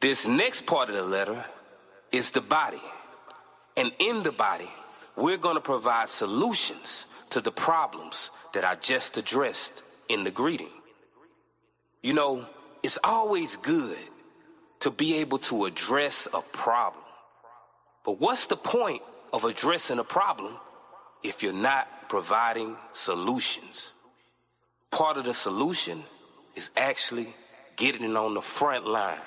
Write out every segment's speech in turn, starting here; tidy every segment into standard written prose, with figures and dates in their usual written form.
This next part of the letter is the body. And in the body, we're going to provide solutions to the problems that I just addressed in the greeting. You know, it's always good to be able to address a problem. But what's the point of addressing a problem if you're not providing solutions? Part of the solution is actually getting on the front line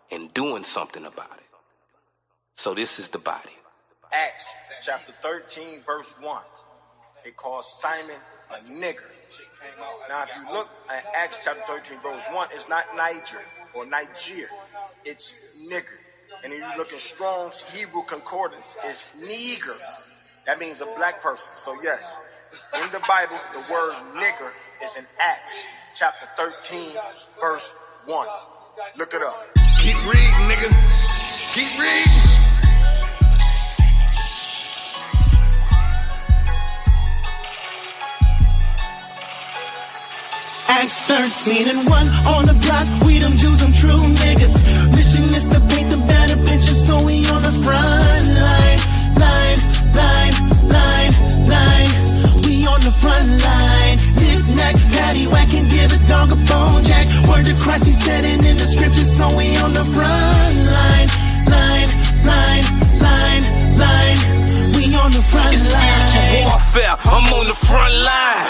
and doing something about it. So this is the body. Acts chapter 13, verse 1. It calls Simon a nigger. Now, if you look at Acts chapter 13, verse 1, it's not Niger or Niger. It's nigger. And if you look in Strong's Hebrew Concordance, it's nigger. That means a black person. So yes, in the Bible, the word nigger is in Acts chapter 13, verse 1. Look it up. Keep reading, nigga. Keep reading. Acts 13 and 1 on the block, we them Jews, them true niggas. Mission is to paint the better picture, so we on the front line. We on the front line. Knick-knack, paddywhack, and give a dog a bone jack. Word to Christ, he said it in the scriptures, so we on the front line. We on the front It's spiritual warfare, I'm on the front line.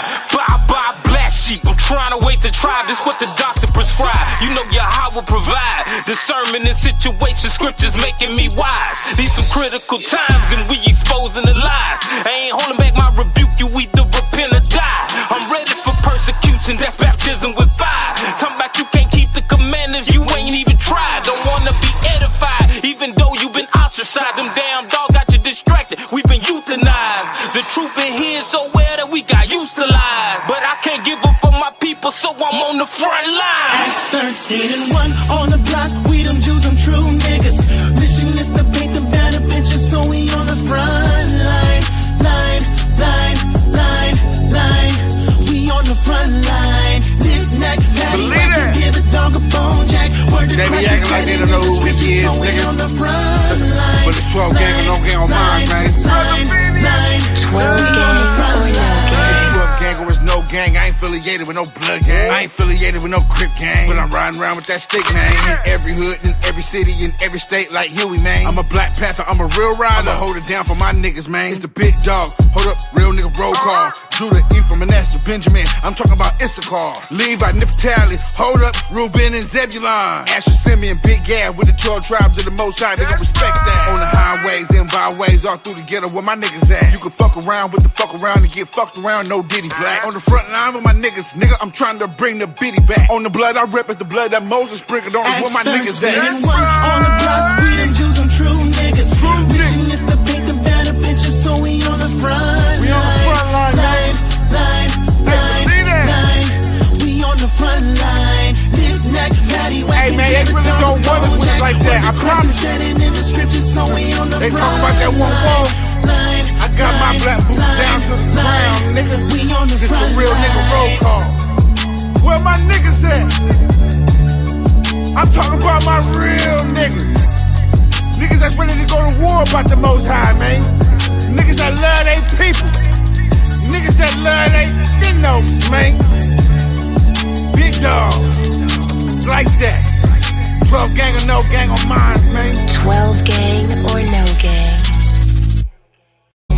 Bye, black sheep, I'm trying to wake the tribe. This what the doctor prescribe. You know Yahweh will provide discernment in situations, scriptures making me wise. These some critical times and we exposing the lies. I ain't holding back my rebuke, you either repent or die. I'm ready for persecution, that's baptism with fire. Talking about you can't keep the commandments, you ain't even tried. Don't wanna be edified, even though you been ostracized. Them damn dogs got you distracted, we been euthanized. The truth been hid so well that we got used to lies. But I can't give up on my people, so I'm on the front line. Acts 13 and 1 on the block, we them Jews, them true niggas. Mission is to paint the better picture, so we on the front line. We on the front line. Knick-knack, paddywhack, and give a dog a bone jack. Word to They be Christ, acting like they don't know who he is, so we nigga. on the front line. But it's 12 gang and no gang on mine, man. 12 gang or no gang. It's 12 gang or it's no gang. I ain't affiliated with no blood gang. I ain't affiliated with no Crip gang. But I'm riding around with that stick, man. In every hood, in every city, in every state like Huey, man. I'm a Black Panther, I'm a real rider. I'ma hold it down for my niggas, man. It's the big dog. Hold up, real nigga roll call. Judah, Ephraim, Manasseh, Benjamin. I'm talking about Issachar. Levi, Naphtali. Hold up, Reuben and Zebulon. Asher, Simeon, Big Gad with the 12 tribes of the Most High. They gon' respect that. On the highways and byways, all through the ghetto where my niggas at. You can fuck around with the fuck around and get fucked around, no Diddy Black. On the front line with my niggas, nigga, I'm trying to bring the biddy back. On the blood I rep is the blood that Moses sprinkled on us where my niggas at. Acts 13 and 1 on the block, we them Jews, them true niggas. Mission is to paint the better picture, so we on the front line. We on the front line, man. We on the front line. Knick-knack, paddywhack, Hey, man, they really don't want us with it like that, I promise you. They talk about that one wall. I got my black boots down to the ground, nigga. This a real nigga roll call. Where my niggas at? I'm talking about my real niggas. Niggas that's ready to go to war about the Most High, man. Niggas that love they people. Niggas that love they finnos, man. Big dog. Like that. 12 gang or no gang on mine, man. 12 gang or no gang.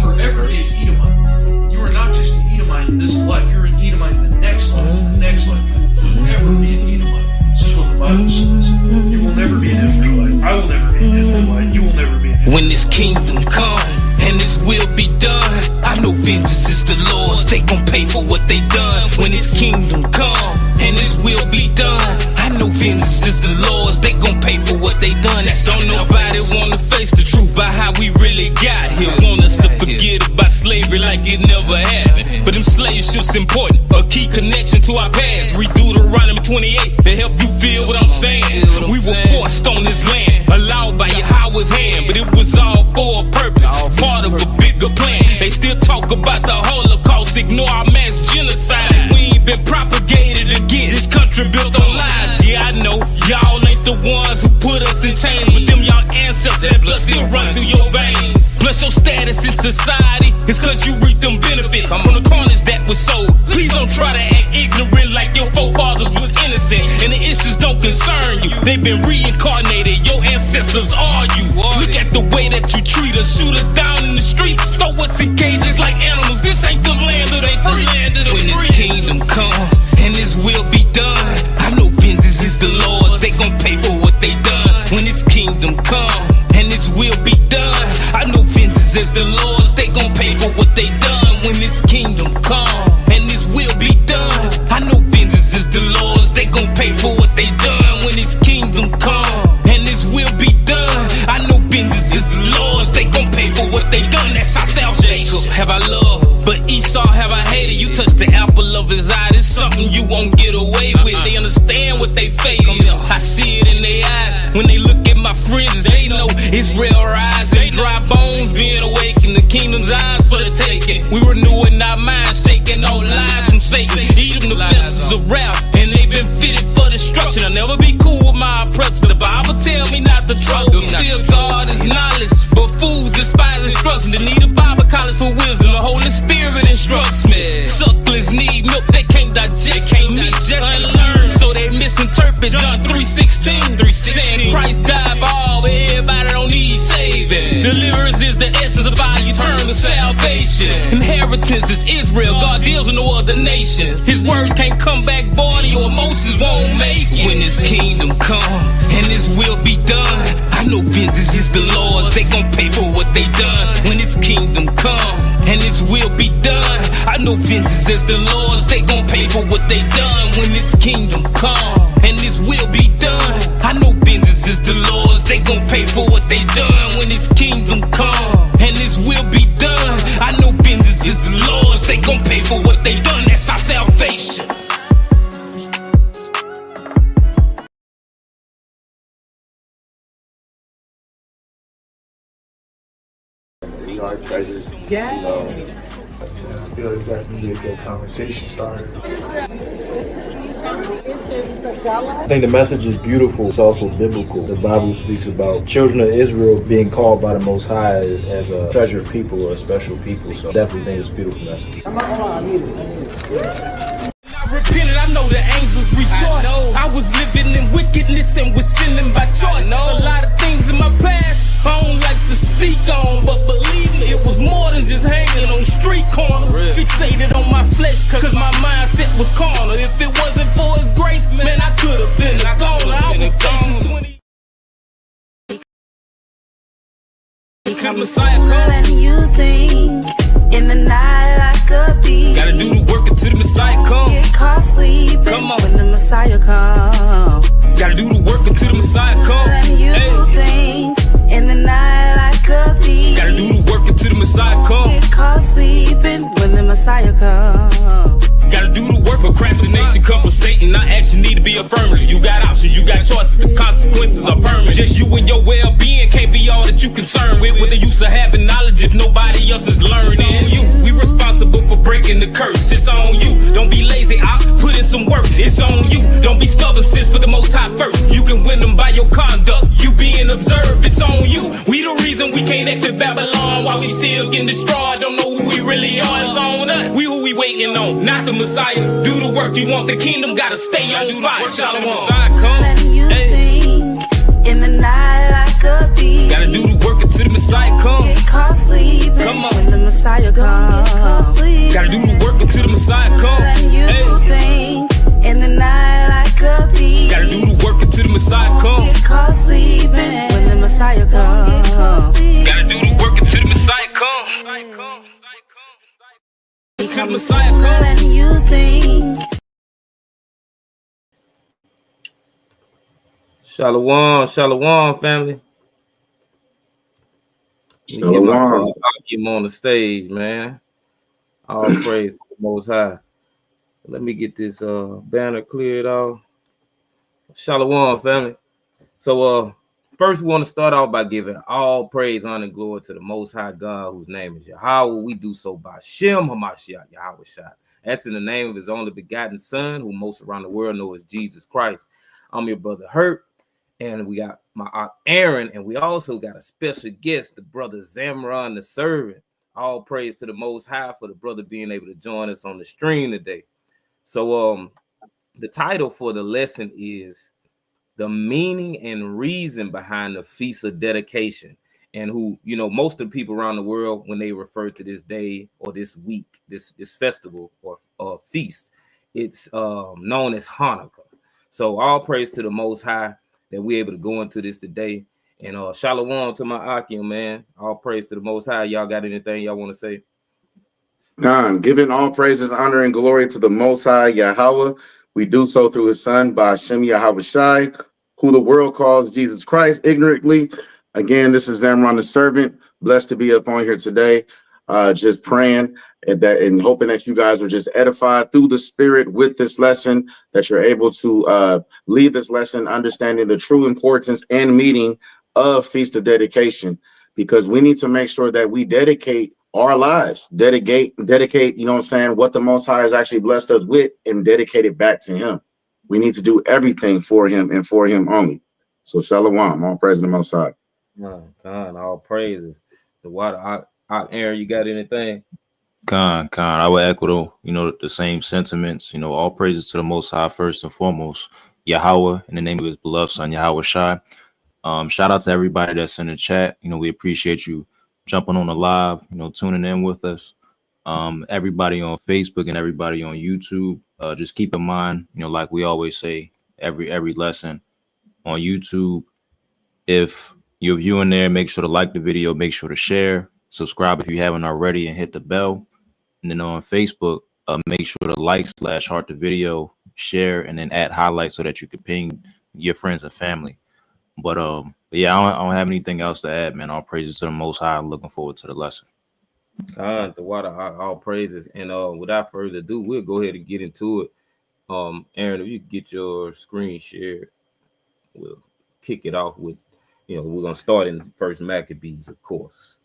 Forever be an Edomite. You are not just an Edomite in this life, you're an Edomite in the next life. The next life, you will forever be an Edomite. This is what the Bible says. You will never be an Israelite. I will never be an Israelite. You will never be an Israelite. When this kingdom come and this will be done, I know vengeance is the Lord's. They gon' pay for what they done. When this kingdom come and this will be done, I know vengeance is the Lord's. They gon' pay for what they done. Don't nobody wanna face the truth about how we really got here. Want us to forget about slavery like it never happened. But them slave ships important, a key connection to our past. Read Deuteronomy 28 to help you feel what I'm saying. We were forced on this land, allowed by Yahweh's hand, but it was all for a purpose, part of a bigger plan. They still talk about the Holocaust, ignore our mass genocide. We ain't been propagated again. This country built on lies. Yeah, I know y'all ain't the ones who put us bullets and chains, but them y'all ancestors, that blood still run through your veins. Plus your status in society is cause you reap them benefits from the corners that was sold. Please don't try to act ignorant like your forefathers was innocent, and the issues don't concern you. They've been reincarnated, your ancestors are you. Look at the way that you treat us, shoot us down in the streets, throw us in cages like animals. This ain't the land of the free. When this kingdom come and this will be done, I know vengeance is the Lord's, they gon' pay for what they done. When this kingdom come and this will be done, I know vengeance is the Lord's, they gon' pay for what they done. When this kingdom come and this will be done, I know vengeance is the Lord's, they gon' pay for what they done. When this kingdom come and this will be done, I know vengeance is the Lord's, they gon' pay for what they done. That's our salvation. Jacob have I loved, but Esau have I hated. You touch the apple of his eye, it's something you won't get away with. They understand what they face. I see it in their eyes when they look at my friends. They know Israel rising, dry bones being awakened. The kingdom's eyes for the taking. We renewing our minds, shaking all lies from Satan. Eat them the vessels of wrath, and they've been fitted for destruction. I'll never be cool with my oppressor. The Bible tell me not to trust them. Still God is knowledge, but fools despise instruction. They need a Bible college for wisdom. The Holy Spirit instructs me. Sucklers need milk, they can't digest. Can't meet, just unlearn, so they misinterpret John 3:16. Saying Christ died for all, but everybody don't need saving. Deliverance is the essence of our eternal salvation. Inheritance is Israel, God deals with no other nation. His words can't come back void, your emotions won't make it. When this kingdom come and this will be done, I know vengeance is the Lord's, they gon' pay for what they done. When this kingdom come and this will be done, I know vengeance is the Lord's, they gon' pay for what they done. When this kingdom come and this will be done, I know vengeance is the Lord's, they gon' pay for what they done. When this kingdom come and this will be done, I know vengeance is the Lord's, they gon' pay for what they done. That's our salvation. Yeah. I feel like that can get that conversation started. I think the message is beautiful. It's also biblical. The Bible speaks about children of Israel being called by the Most High as a treasured people or a special people. So I definitely think it's a beautiful message. I know the angels rejoice. I was living in wickedness and was sinning by choice. A lot of things in my past I don't like to speak on, but believe me, it was more than just hanging on street corners. Fixated on my flesh, cause my mindset was carnal. If it wasn't for his grace, man, I could have been a goner. I was facing 20 until Messiah come. And you think in the night like a thief. Gotta do the work until the Messiah come. Get caught sleeping Come on. when the Messiah come. Gotta do the work until the Messiah come. And you think in the night like a thief. Gotta do the work until the Messiah come. Get caught sleeping when the Messiah come. Gotta do the work. Procrastination come from Satan. Not action need to be affirmative. You got options, you got choices. The consequences are permanent. Just you and your well-being can't be all that you concerned with. What the use of having knowledge if nobody else is learning? You, we responsible for breaking the curse. It's on you. Don't be lazy. I'll put in some work. It's on you. Don't be stubborn, sis. Put the Most High first. You can win them by your conduct. You being observed. It's on you. We the reason we can't exit Babylon while we still getting destroyed. Don't know who we really are. It's on us. We who we waiting on, not the Messiah. Do the work you want. The kingdom gotta stay on fire. Shalom. And you think in the night like a thief. Gotta do the work until the Messiah come. Get caught sleeping Come on. when the Messiah come. Gotta do the work until the Messiah come. And you think in the night like a thief. Gotta do the work until the Messiah come. Get caught sleeping when the Messiah come. Gotta do the work until the Messiah come. Until the Messiah come. And you think Shalom, shalom, family. Get him on the stage, man. All praise to the Most High. Let me get this banner cleared off. Shalom, family. So, first we want to start off by giving all praise, honor, and glory to the Most High God, whose name is Yahweh. We do so by Shem Hamashiach, Yahweh Shai. That's in the name of his only begotten Son, who most around the world know as Jesus Christ. I'm your brother Hurt. And we got my aunt Aaron, and we also got a special guest, the brother Zamran, the servant. All praise to the Most High for the brother being able to join us on the stream today. So the title for the lesson is the meaning and reason behind the Feast of Dedication. And who, you know, most of the people around the world, when they refer to this day or this week, this festival or feast, it's known as Hanukkah. So all praise to the Most High that we're able to go into this today. And shalom to my Akim, man. All praise to the Most High. Y'all got anything y'all want to say? Giving all praises, honor, and glory to the Most High Yahweh. We do so through his son, by Hashem Yahweh Shai, who the world calls Jesus Christ ignorantly. Again, this is Zamran the servant. Blessed to be up on here today. Just praying and hoping that you guys are just edified through the spirit with this lesson, that you're able to leave this lesson understanding the true importance and meaning of Feast of Dedication, because we need to make sure that we dedicate our lives, dedicate, you know what I'm saying, what the Most High has actually blessed us with, and dedicate it back to him. We need to do everything for him and for him only. So shalom, all praise to the Most High. God, all praises. The water, Aaron, you got anything? Khan, I would echo, the same sentiments. All praises to the Most High first and foremost, Yahweh, in the name of his beloved son, Yahweh Shai. Shout out to everybody that's in the chat. We appreciate you jumping on the live, tuning in with us. Everybody on Facebook and everybody on YouTube, just keep in mind, like we always say, every lesson on YouTube, if you're viewing there, make sure to like the video, make sure to share, subscribe if you haven't already, and hit the bell. And then on Facebook, make sure to like/heart the video, share, and then add highlights so that you can ping your friends and family. But yeah, I don't have anything else to add, man. All praises to the Most High. I'm looking forward to the lesson. The water, all praises. And without further ado, we'll go ahead and get into it. Aaron, if you get your screen shared, we'll kick it off with, we're gonna start in First Maccabees, of course.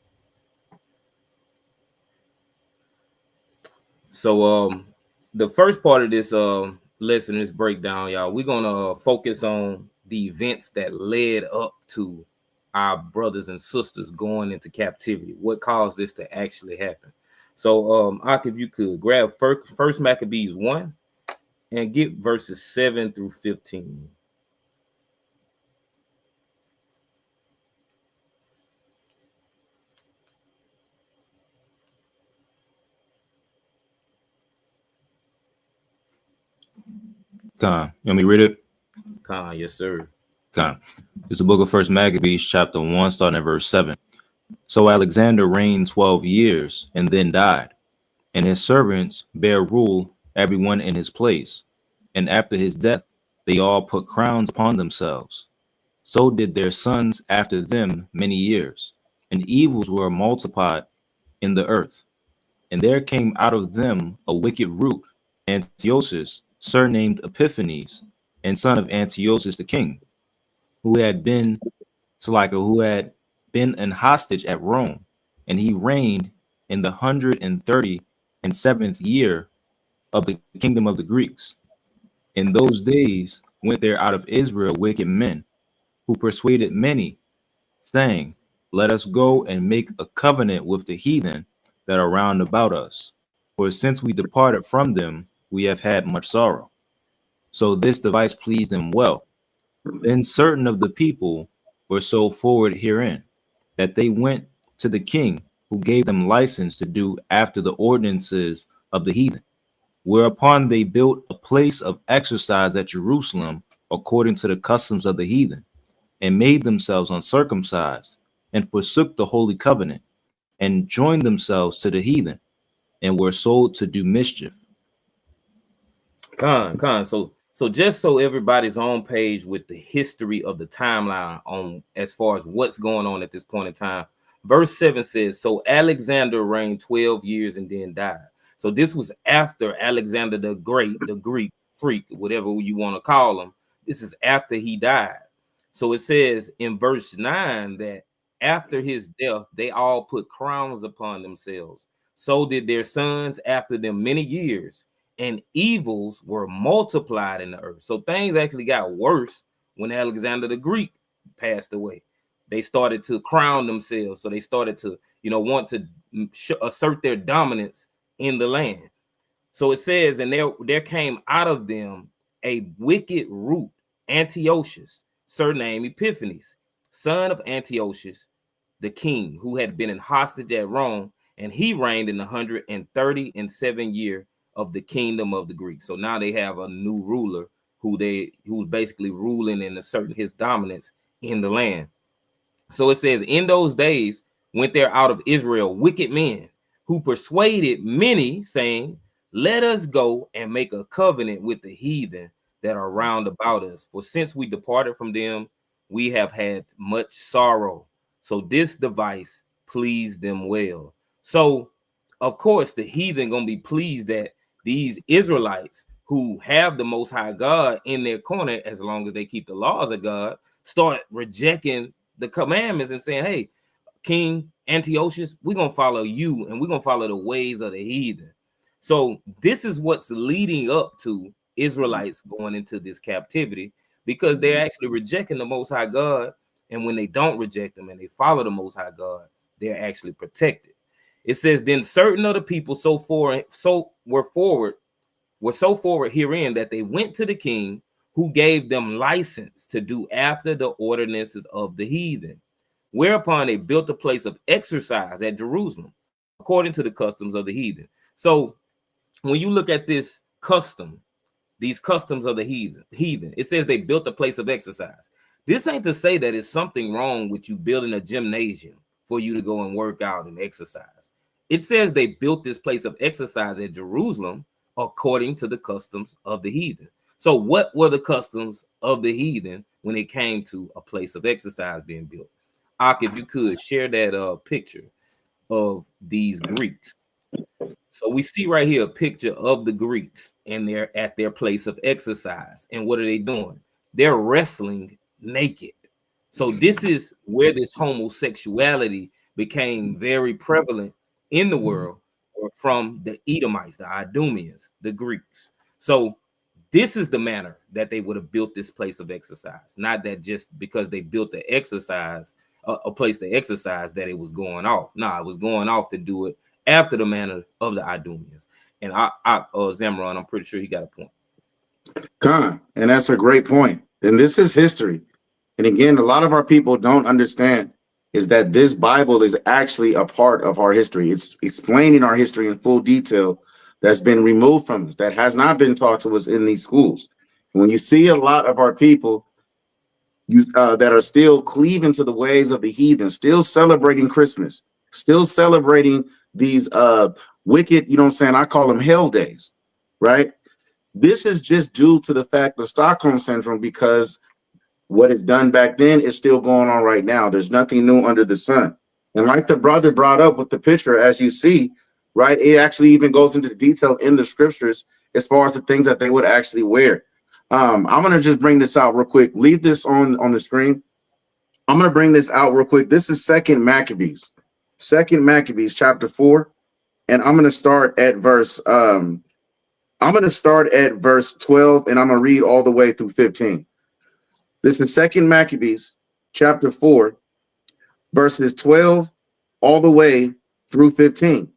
So the first part of this lesson, this breakdown, y'all, we're gonna focus on the events that led up to our brothers and sisters going into captivity. What caused this to actually happen? So Ak, if you could grab First Maccabees 1 and get verses 7 through 15. Khan, you want me to read it? Khan, yes, sir. Khan. It's the book of First Maccabees, chapter 1, starting at verse 7. So Alexander reigned 12 years and then died, and his servants bare rule, everyone in his place. And after his death, they all put crowns upon themselves. So did their sons after them many years, and evils were multiplied in the earth. And there came out of them a wicked root, Antiochus, surnamed Epiphanes, and son of Antiochus the king, who had been an hostage at Rome, and he reigned in the 137th year of the kingdom of the Greeks. In those days went there out of Israel wicked men, who persuaded many, saying, Let us go and make a covenant with the heathen that are round about us. For since we departed from them, we have had much sorrow. So this device pleased them well. Then certain of the people were so forward herein, that they went to the king, who gave them license to do after the ordinances of the heathen. Whereupon they built a place of exercise at Jerusalem, according to the customs of the heathen, and made themselves uncircumcised, and forsook the holy covenant, and joined themselves to the heathen, and were sold to do mischief. So just so everybody's on page with the history of the timeline on as far as what's going on at this point in time, verse 7 says, so Alexander reigned 12 years and then died. So this was after Alexander the Great, the Greek freak, whatever you want to call him. This is after he died. So it says in verse 9 that after his death, they all put crowns upon themselves. So did their sons after them many years, and evils were multiplied in the earth. So things actually got worse when Alexander the Greek passed away. They started to crown themselves. So they started to, want to assert their dominance in the land. So it says, and there came out of them a wicked root, Antiochus, surnamed Epiphanes, son of Antiochus, the king, who had been in hostage at Rome, and he reigned in the 137th year of the kingdom of the Greeks. So now they have a new ruler who's basically ruling and asserting his dominance in the land. So it says, in those days went there out of Israel wicked men who persuaded many, saying, let us go and make a covenant with the heathen that are round about us. For since we departed from them, we have had much sorrow. So this device pleased them well. So, of course, the heathen gonna be pleased that these Israelites who have the Most High God in their corner, as long as they keep the laws of God, start rejecting the commandments and saying, hey, King Antiochus, we're going to follow you and we're going to follow the ways of the heathen. So this is what's leading up to Israelites going into this captivity, because they're actually rejecting the Most High God. And when they don't reject them and they follow the Most High God, they're actually protected. It says, then certain of the people were so forward herein that they went to the king, who gave them license to do after the ordinances of the heathen. Whereupon they built a place of exercise at Jerusalem, according to the customs of the heathen. So when you look at this custom, these customs of the heathen, it says they built a place of exercise. This ain't to say that it's something wrong with you building a gymnasium for you to go and work out and exercise. It says they built this place of exercise at Jerusalem according to the customs of the heathen. So what were the customs of the heathen when it came to a place of exercise being built? Ak, if you could share that picture of these Greeks. So we see right here a picture of the Greeks, and they're at their place of exercise. And what are they doing? They're wrestling naked. So this is where this homosexuality became very prevalent in the world, from the Edomites, the Idumeans, the Greeks. So this is the manner that they would have built this place of exercise. Not that just because they built the exercise, a place to exercise, that it was going off. No, it was going off to do it after the manner of the Idumeans. And Zamran, I'm pretty sure he got a point. Con, and that's a great point. And this is history. And again, a lot of our people don't understand is that this Bible is actually a part of our history. It's explaining our history in full detail that's been removed from us, that has not been taught to us in these schools. When you see a lot of our people that are still cleaving to the ways of the heathen, still celebrating Christmas, still celebrating these wicked, I call them hell days, right? This is just due to the fact of Stockholm Syndrome, because what is done back then is still going on right now. There's nothing new under the sun. And like the brother brought up with the picture, as you see, right, it actually even goes into the detail in the scriptures as far as the things that they would actually wear. I'm going to just bring this out real quick. Leave this on the screen. I'm going to bring this out real quick. This is 2 Maccabees chapter 4. And I'm going to start at verse 12, and I'm going to read all the way through 15. This is 2 Maccabees chapter 4, verses 12 all the way through 15.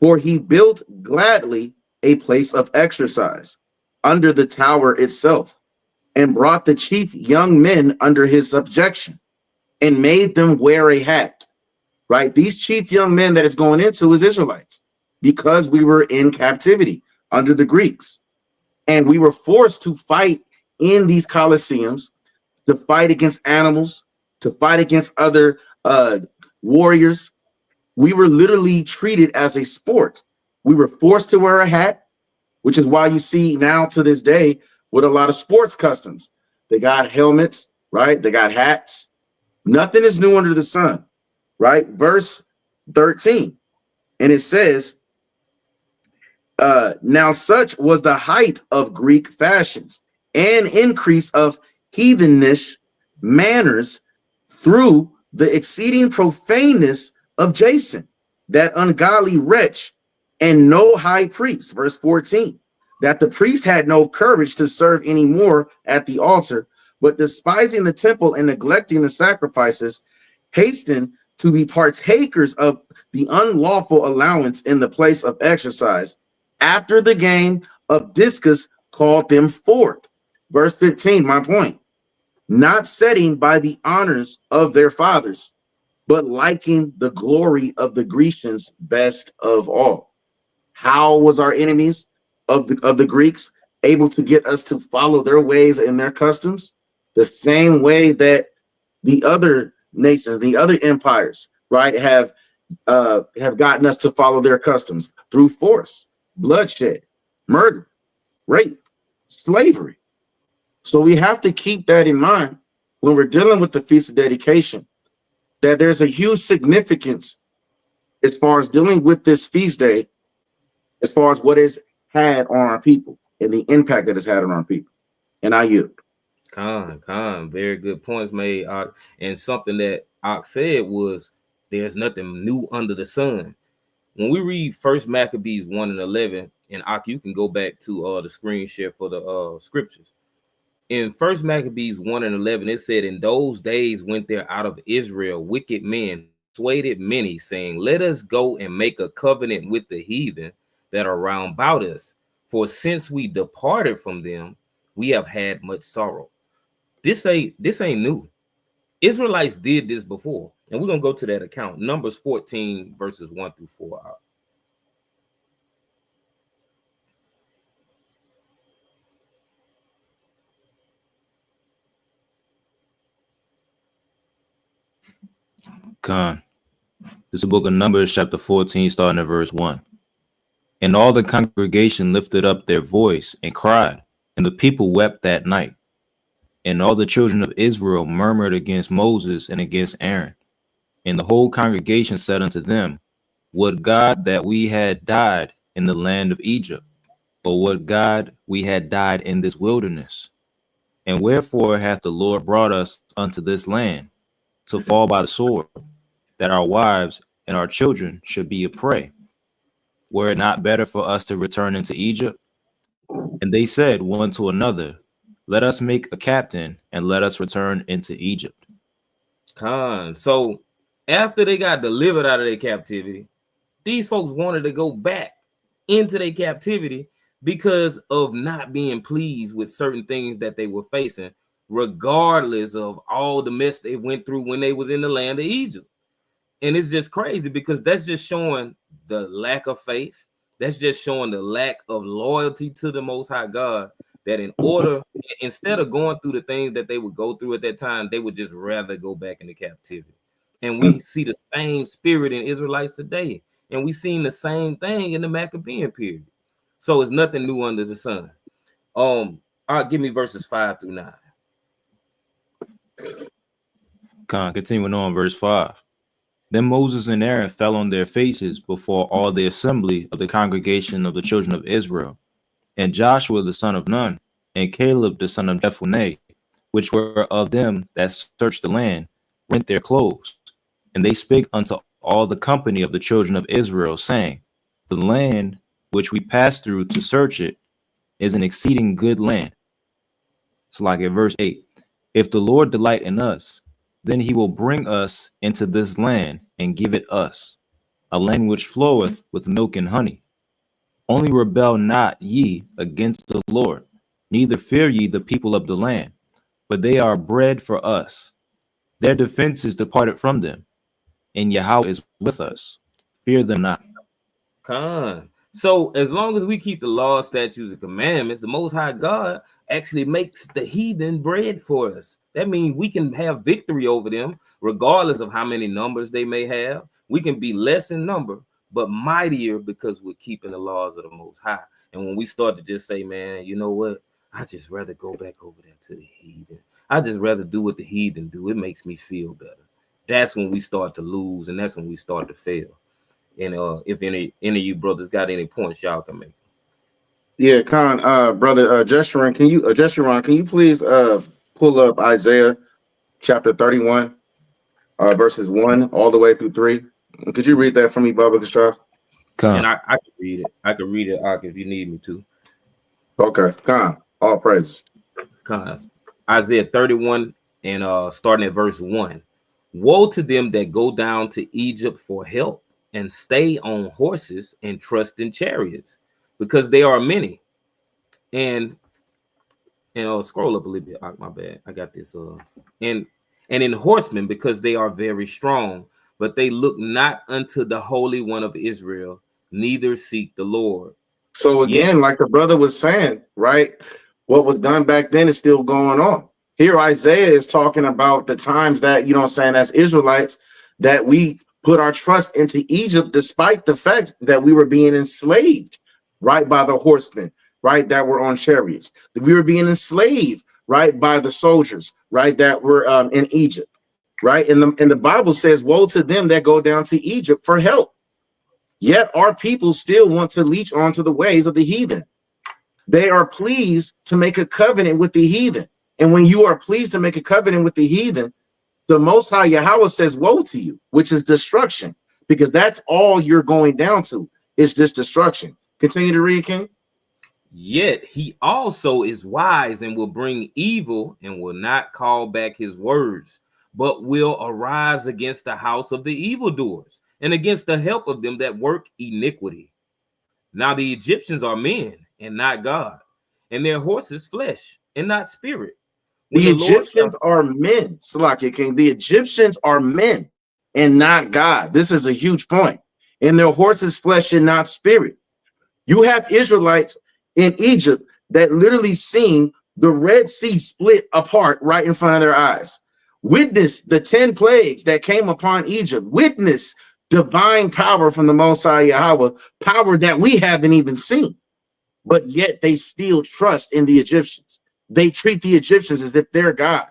For he built gladly a place of exercise under the tower itself, and brought the chief young men under his subjection, and made them wear a hat. Right? These chief young men that it's going into is Israelites, because we were in captivity under the Greeks. And we were forced to fight in these Colosseums, to fight against animals, to fight against other warriors. We were literally treated as a sport. We were forced to wear a hat, which is why you see now to this day with a lot of sports customs. They got helmets, right? They got hats. Nothing is new under the sun, right? Verse 13. And it says, now such was the height of Greek fashions and increase of heathenish manners through the exceeding profaneness of Jason, that ungodly wretch, and no high priest. Verse 14, that the priest had no courage to serve any more at the altar, but despising the temple and neglecting the sacrifices, hasten to be partakers of the unlawful allowance in the place of exercise. After the game of discus called them forth. Verse 15, my point. Not setting by the honors of their fathers, but liking the glory of the Grecians best of all. How was our enemies of the Greeks able to get us to follow their ways and their customs? The same way that the other nations, the other empires, right, have gotten us to follow their customs through force, bloodshed, murder, rape, slavery. So we have to keep that in mind when we're dealing with the Feast of Dedication, that there's a huge significance as far as dealing with this feast day, as far as what it's had on our people and the impact that it's had on our people. And I yield. Very good points made. And something that Ox said was, there's nothing new under the sun. When we read First Maccabees 1 and 11, and Ak, you can go back to the screen share for the scriptures. In First Maccabees 1 and 11, it said, in those days went there out of Israel wicked men, persuaded many, saying, let us go and make a covenant with the heathen that are round about us. For since we departed from them, we have had much sorrow. This ain't new. Israelites did this before. And we're going to go to that account. Numbers 14, verses 1 through 4. Con. This is the book of Numbers, chapter 14, starting at verse 1. And all the congregation lifted up their voice and cried, and the people wept that night. And all the children of Israel murmured against Moses and against Aaron. And the whole congregation said unto them, would God that we had died in the land of Egypt, or would God we had died in this wilderness? And wherefore hath the Lord brought us unto this land, to fall by the sword, that our wives and our children should be a prey? Were it not better for us to return into Egypt? And they said one to another, let us make a captain, and let us return into Egypt. So after they got delivered out of their captivity, these folks wanted to go back into their captivity because of not being pleased with certain things that they were facing, regardless of all the mess they went through when they was in the land of Egypt. And it's just crazy because that's just showing the lack of faith. That's just showing the lack of loyalty to the Most High God, that instead of going through the things that they would go through at that time, they would just rather go back into captivity. And we see the same spirit in Israelites today. And we seen the same thing in the Maccabean period. So it's nothing new under the sun. All right, give me verses 5 through 9. Continuing on, verse 5. Then Moses and Aaron fell on their faces before all the assembly of the congregation of the children of Israel. And Joshua the son of Nun, and Caleb the son of Jephunneh, which were of them that searched the land, rent their clothes. And they spake unto all the company of the children of Israel, saying, the land which we passed through to search it is an exceeding good land. So like in verse 8, if the Lord delight in us, then he will bring us into this land and give it us, a land which floweth with milk and honey. Only rebel not ye against the Lord, neither fear ye the people of the land, for they are bread for us. Their defense is departed from them, and Yahweh is with us. Fear them not. So as long as we keep the law, statutes, and commandments, the Most High God actually makes the heathen bread for us. That means we can have victory over them, regardless of how many numbers they may have. We can be less in number, but mightier because we're keeping the laws of the Most High. And when we start to just say, man, you know what? I just rather go back over there to the heathen. I just rather do what the heathen do. It makes me feel better. That's when we start to lose, and that's when we start to fail. And if any of you brothers got any points, y'all can make. Yeah, brother Jeshurun, can you please pull up Isaiah chapter 31, verses 1 all the way through 3? Could you read that for me, Baba Kashar? And I can read it. I can read it, Ak, if you need me to. Okay, all praises. Isaiah 31 and starting at verse 1. Woe to them that go down to Egypt for help and stay on horses and trust in chariots, because they are many. And scroll up a little bit. My bad. I got this. And in horsemen, because they are very strong, but they look not unto the Holy One of Israel, neither seek the Lord. So again, like the brother was saying, right? What was done back then is still going on. Here, Isaiah is talking about the times that, you know what I'm saying, as Israelites, that we put our trust into Egypt, despite the fact that we were being enslaved, right, by the horsemen, right, that were on chariots. That we were being enslaved, right, by the soldiers, right, that were in Egypt, right? And the Bible says, woe to them that go down to Egypt for help. Yet our people still want to leech onto the ways of the heathen. They are pleased to make a covenant with the heathen. And when you are pleased to make a covenant with the heathen, the Most High Yahweh says, woe to you, which is destruction, because that's all you're going down to, is just destruction. Continue to read, King. Yet he also is wise and will bring evil and will not call back his words, but will arise against the house of the evildoers and against the help of them that work iniquity. Now the Egyptians are men and not God, and their horses flesh and not spirit. The Egyptians are men, Salakia King. The Egyptians are men and not God. This is a huge point. And their horses flesh and not spirit. You have Israelites in Egypt that literally seen the Red Sea split apart right in front of their eyes. Witness the 10 plagues that came upon Egypt. Witness divine power from the Most High Yahweh, power that we haven't even seen. But yet they still trust in the Egyptians. They treat the Egyptians as if they're God,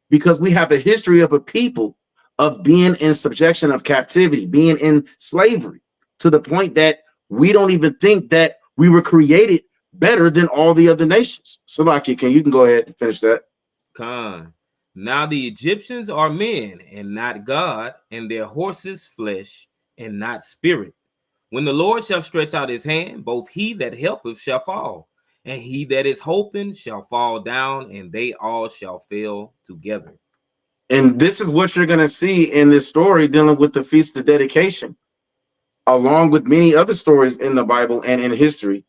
because we have a history of a people of being in subjection of captivity, being in slavery, to the point that we don't even think that we were created better than all the other nations. Salakia, you can go ahead and finish that. Khan. Now the Egyptians are men and not God, and their horses flesh and not spirit. When the Lord shall stretch out his hand, both he that helpeth shall fall, and he that is hoping shall fall down, and they all shall fail together. And this is what you're going to see in this story dealing with the Feast of Dedication, along with many other stories in the Bible and in history,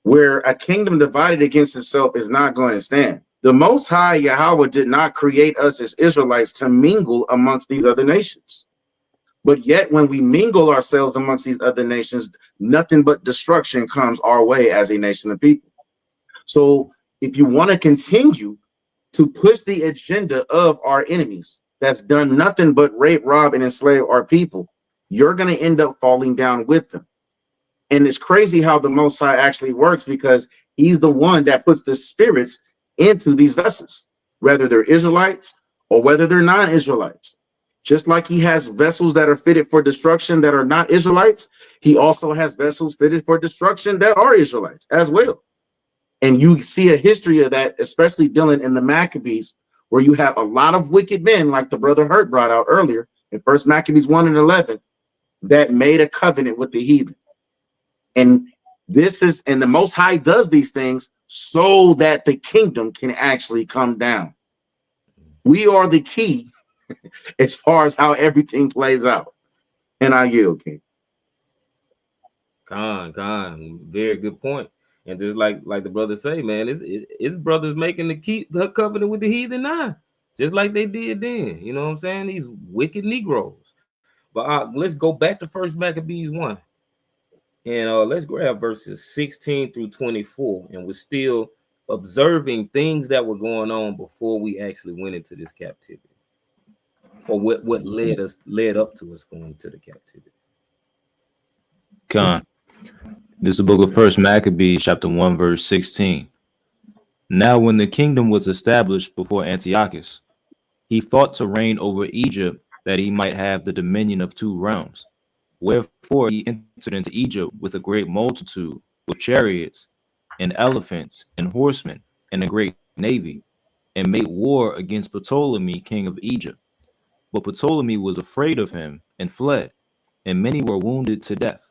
where a kingdom divided against itself is not going to stand. The Most High Yahweh did not create us as Israelites to mingle amongst these other nations. But yet when we mingle ourselves amongst these other nations, nothing but destruction comes our way as a nation of people. So if you want to continue to push the agenda of our enemies that's done nothing but rape, rob, and enslave our people, you're going to end up falling down with them. And it's crazy how the Most High actually works, because he's the one that puts the spirits into these vessels, whether they're Israelites or whether they're non-Israelites. Just like he has vessels that are fitted for destruction that are not Israelites, he also has vessels fitted for destruction that are Israelites as well. And you see a history of that, especially dealing in the Maccabees, where you have a lot of wicked men, like the brother Hurt brought out earlier in 1 Maccabees 1 and 11, that made a covenant with the heathen. And the Most High does these things so that the kingdom can actually come down. We are the key as far as how everything plays out. And I yield, King. Khan, very good point. And just like the brothers say, man, it's brothers making the covenant with the heathen now, just like they did then. You know what I'm saying? These wicked Negroes. But let's go back to 1 Maccabees 1. And let's grab verses 16 through 24. And we're still observing things that were going on before we actually went into this captivity, or what led up to us going to the captivity. Con. This is the book of 1 Maccabees, chapter 1, verse 16. Now when the kingdom was established before Antiochus, he thought to reign over Egypt, that he might have the dominion of 2 realms. Wherefore he entered into Egypt with a great multitude, with chariots and elephants and horsemen and a great navy, and made war against Ptolemy, king of Egypt. But Ptolemy was afraid of him and fled, and many were wounded to death.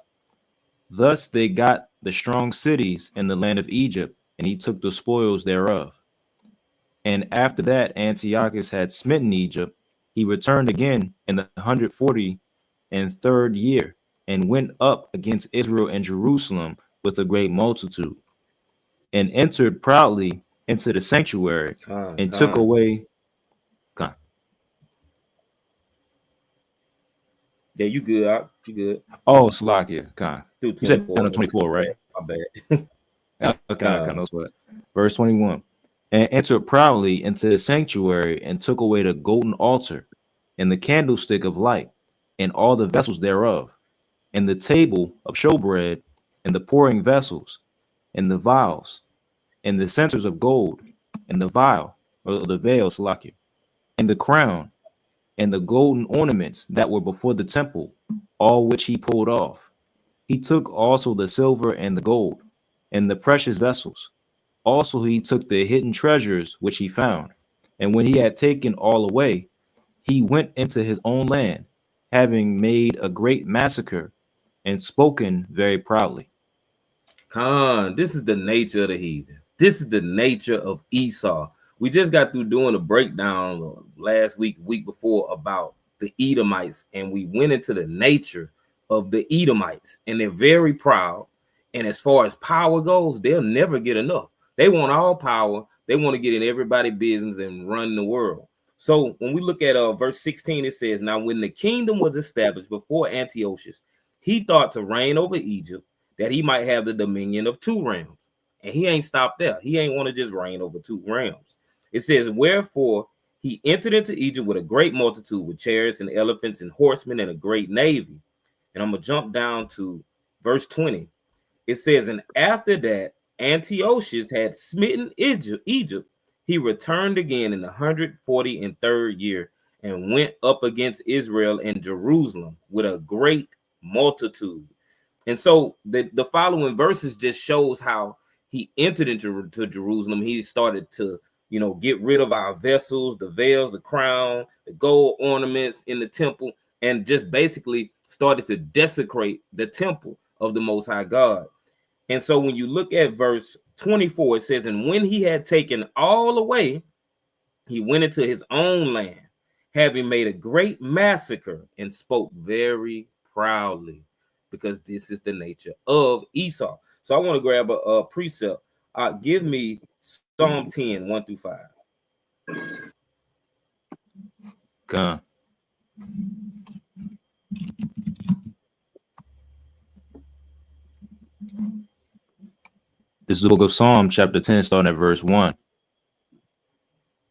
Thus they got the strong cities in the land of Egypt, and he took the spoils thereof. And after that, Antiochus had smitten Egypt. He returned again in the 143rd year and went up against Israel and Jerusalem with a great multitude, and entered proudly into the sanctuary and took away. Yeah, you good. You good. Oh, Slovakia. You said 24, right? My bad. Okay, no sweat. Verse 21. And entered proudly into the sanctuary and took away the golden altar and the candlestick of light and all the vessels thereof, and the table of showbread and the pouring vessels and the vials and the censers of gold and the vial or the veil, Salakia, and the crown and the golden ornaments that were before the temple, all which he pulled off. He took also the silver and the gold and the precious vessels. Also he took the hidden treasures which he found. And when he had taken all away, he went into his own land, having made a great massacre and spoken very proudly. This is the nature of the heathen. This is the nature of Esau. We just got through doing a breakdown last week, week before, about the Edomites, and we went into the nature of the Edomites, and they're very proud. And as far as power goes, they'll never get enough. They want all power. They want to get in everybody's business and run the world. So when we look at verse 16, it says, now when the kingdom was established before Antiochus, he thought to reign over Egypt, that he might have the dominion of 2 realms. And he ain't stopped there. He ain't want to just reign over 2 realms. It says, wherefore he entered into Egypt with a great multitude, with chariots and elephants and horsemen and a great navy. And I'm going to jump down to verse 20. It says, and after that, Antiochus had smitten Egypt, he returned again in the 143rd year and went up against Israel and Jerusalem with a great multitude. And so the following verses just shows how he entered into Jerusalem. He started to, get rid of our vessels, the veils, the crown, the gold ornaments in the temple, and just basically started to desecrate the temple of the Most High God. And so when you look at verse 24, it says, and when he had taken all away, he went into his own land, having made a great massacre, and spoke very proudly, because this is the nature of Esau. So I want to grab a precept. Give me Psalm 10, 1 through 5. Come. This is the book of Psalm, chapter 10, starting at verse 1.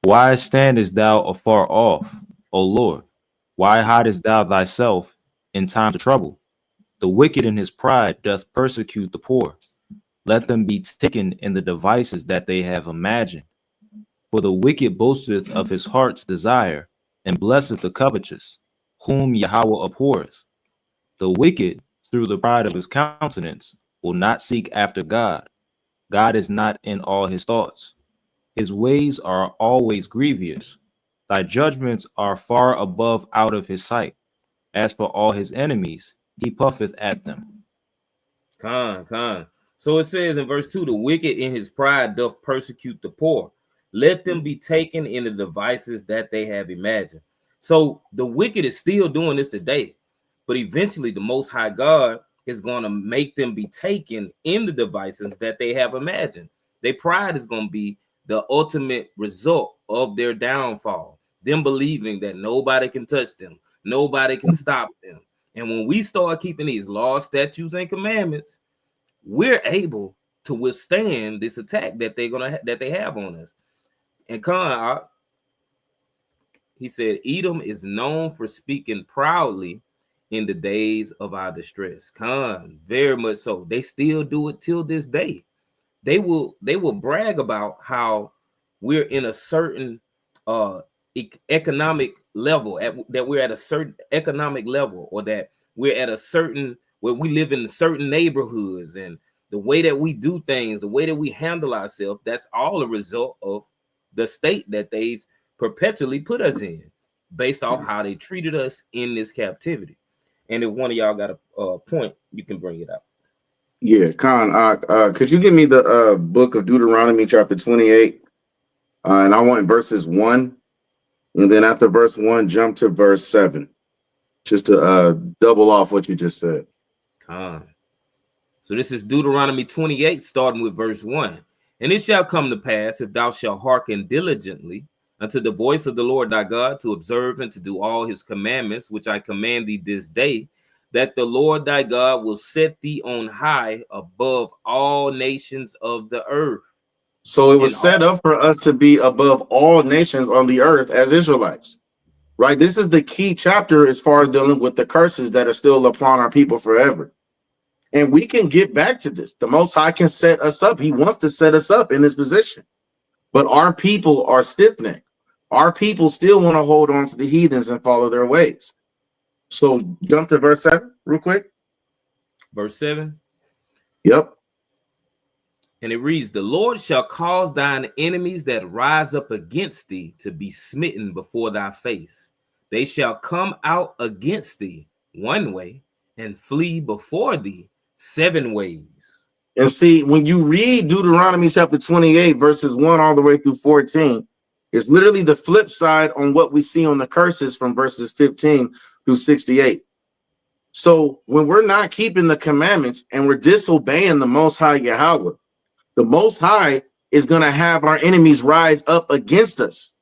Why standest thou afar off, O Lord? Why hidest thou thyself in times of trouble? The wicked in his pride doth persecute the poor. Let them be taken in the devices that they have imagined. For the wicked boasteth of his heart's desire, and blesseth the covetous, whom Yahweh abhorreth. The wicked, through the pride of his countenance, will not seek after God. God is not in all his thoughts. His ways are always grievous. Thy judgments are far above out of his sight. As for all his enemies, he puffeth at them. So it says in verse 2, the wicked in his pride doth persecute the poor. Let them be taken in the devices that they have imagined. So the wicked is still doing this today, but eventually the Most High God is going to make them be taken in the devices that they have imagined. Their pride is going to be the ultimate result of their downfall, them believing that nobody can touch them, nobody can stop them. And when we start keeping these laws, statutes, and commandments, we're able to withstand this attack that they have on us. And he said, Edom is known for speaking proudly in the days of our distress. Very much so. They still do it till this day. They will brag about how we're in a certain economic level, that we're at a certain economic level, or that we're at a certain, where we live in certain neighborhoods, and the way that we do things, the way that we handle ourselves, that's all a result of the state that they've perpetually put us in, based off how they treated us in this captivity. And if one of y'all got a point, you can bring it up. Yeah, Khan, could you give me the book of Deuteronomy, chapter 28, And I want verses 1, and then after verse 1, jump to verse 7, just to double off what you just said. So this is Deuteronomy 28, starting with verse 1. And it shall come to pass, if thou shalt hearken diligently unto the voice of the Lord thy God, to observe and to do all his commandments, which I command thee this day, that the Lord thy God will set thee on high above all nations of the earth. So it was set up for us to be above all nations on the earth as Israelites, right? This is the key chapter as far as dealing with the curses that are still upon our people forever. And we can get back to this. The Most High can set us up. He wants to set us up in this position. But our people are stiff-necked. Our people still want to hold on to the heathens and follow their ways. So jump to verse 7 real quick. Verse 7. Yep. And it reads, the Lord shall cause thine enemies that rise up against thee to be smitten before thy face. They shall come out against thee one way and flee before thee 7 ways. And see, when you read Deuteronomy chapter 28, verses 1 all the way through 14, it's literally the flip side on what we see on the curses from verses 15 through 68. So when we're not keeping the commandments and we're disobeying the Most High Yahweh, the Most High is going to have our enemies rise up against us,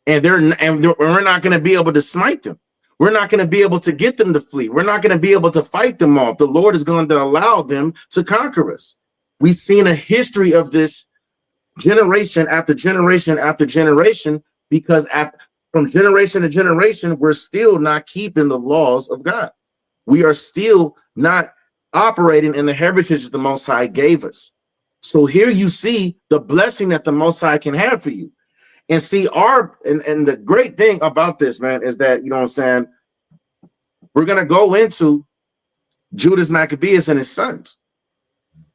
and we're not going to be able to smite them. We're not going to be able to get them to flee. We're not going to be able to fight them off. The Lord is going to allow them to conquer us. We've seen a history of this generation after generation after generation, because from generation to generation, we're still not keeping the laws of God. We are still not operating in the heritage that the Most High gave us. So here you see the blessing that the Most High can have for you. And see, and the great thing about this, man, is that, you know what I'm saying, we're going to go into Judas Maccabeus and his sons.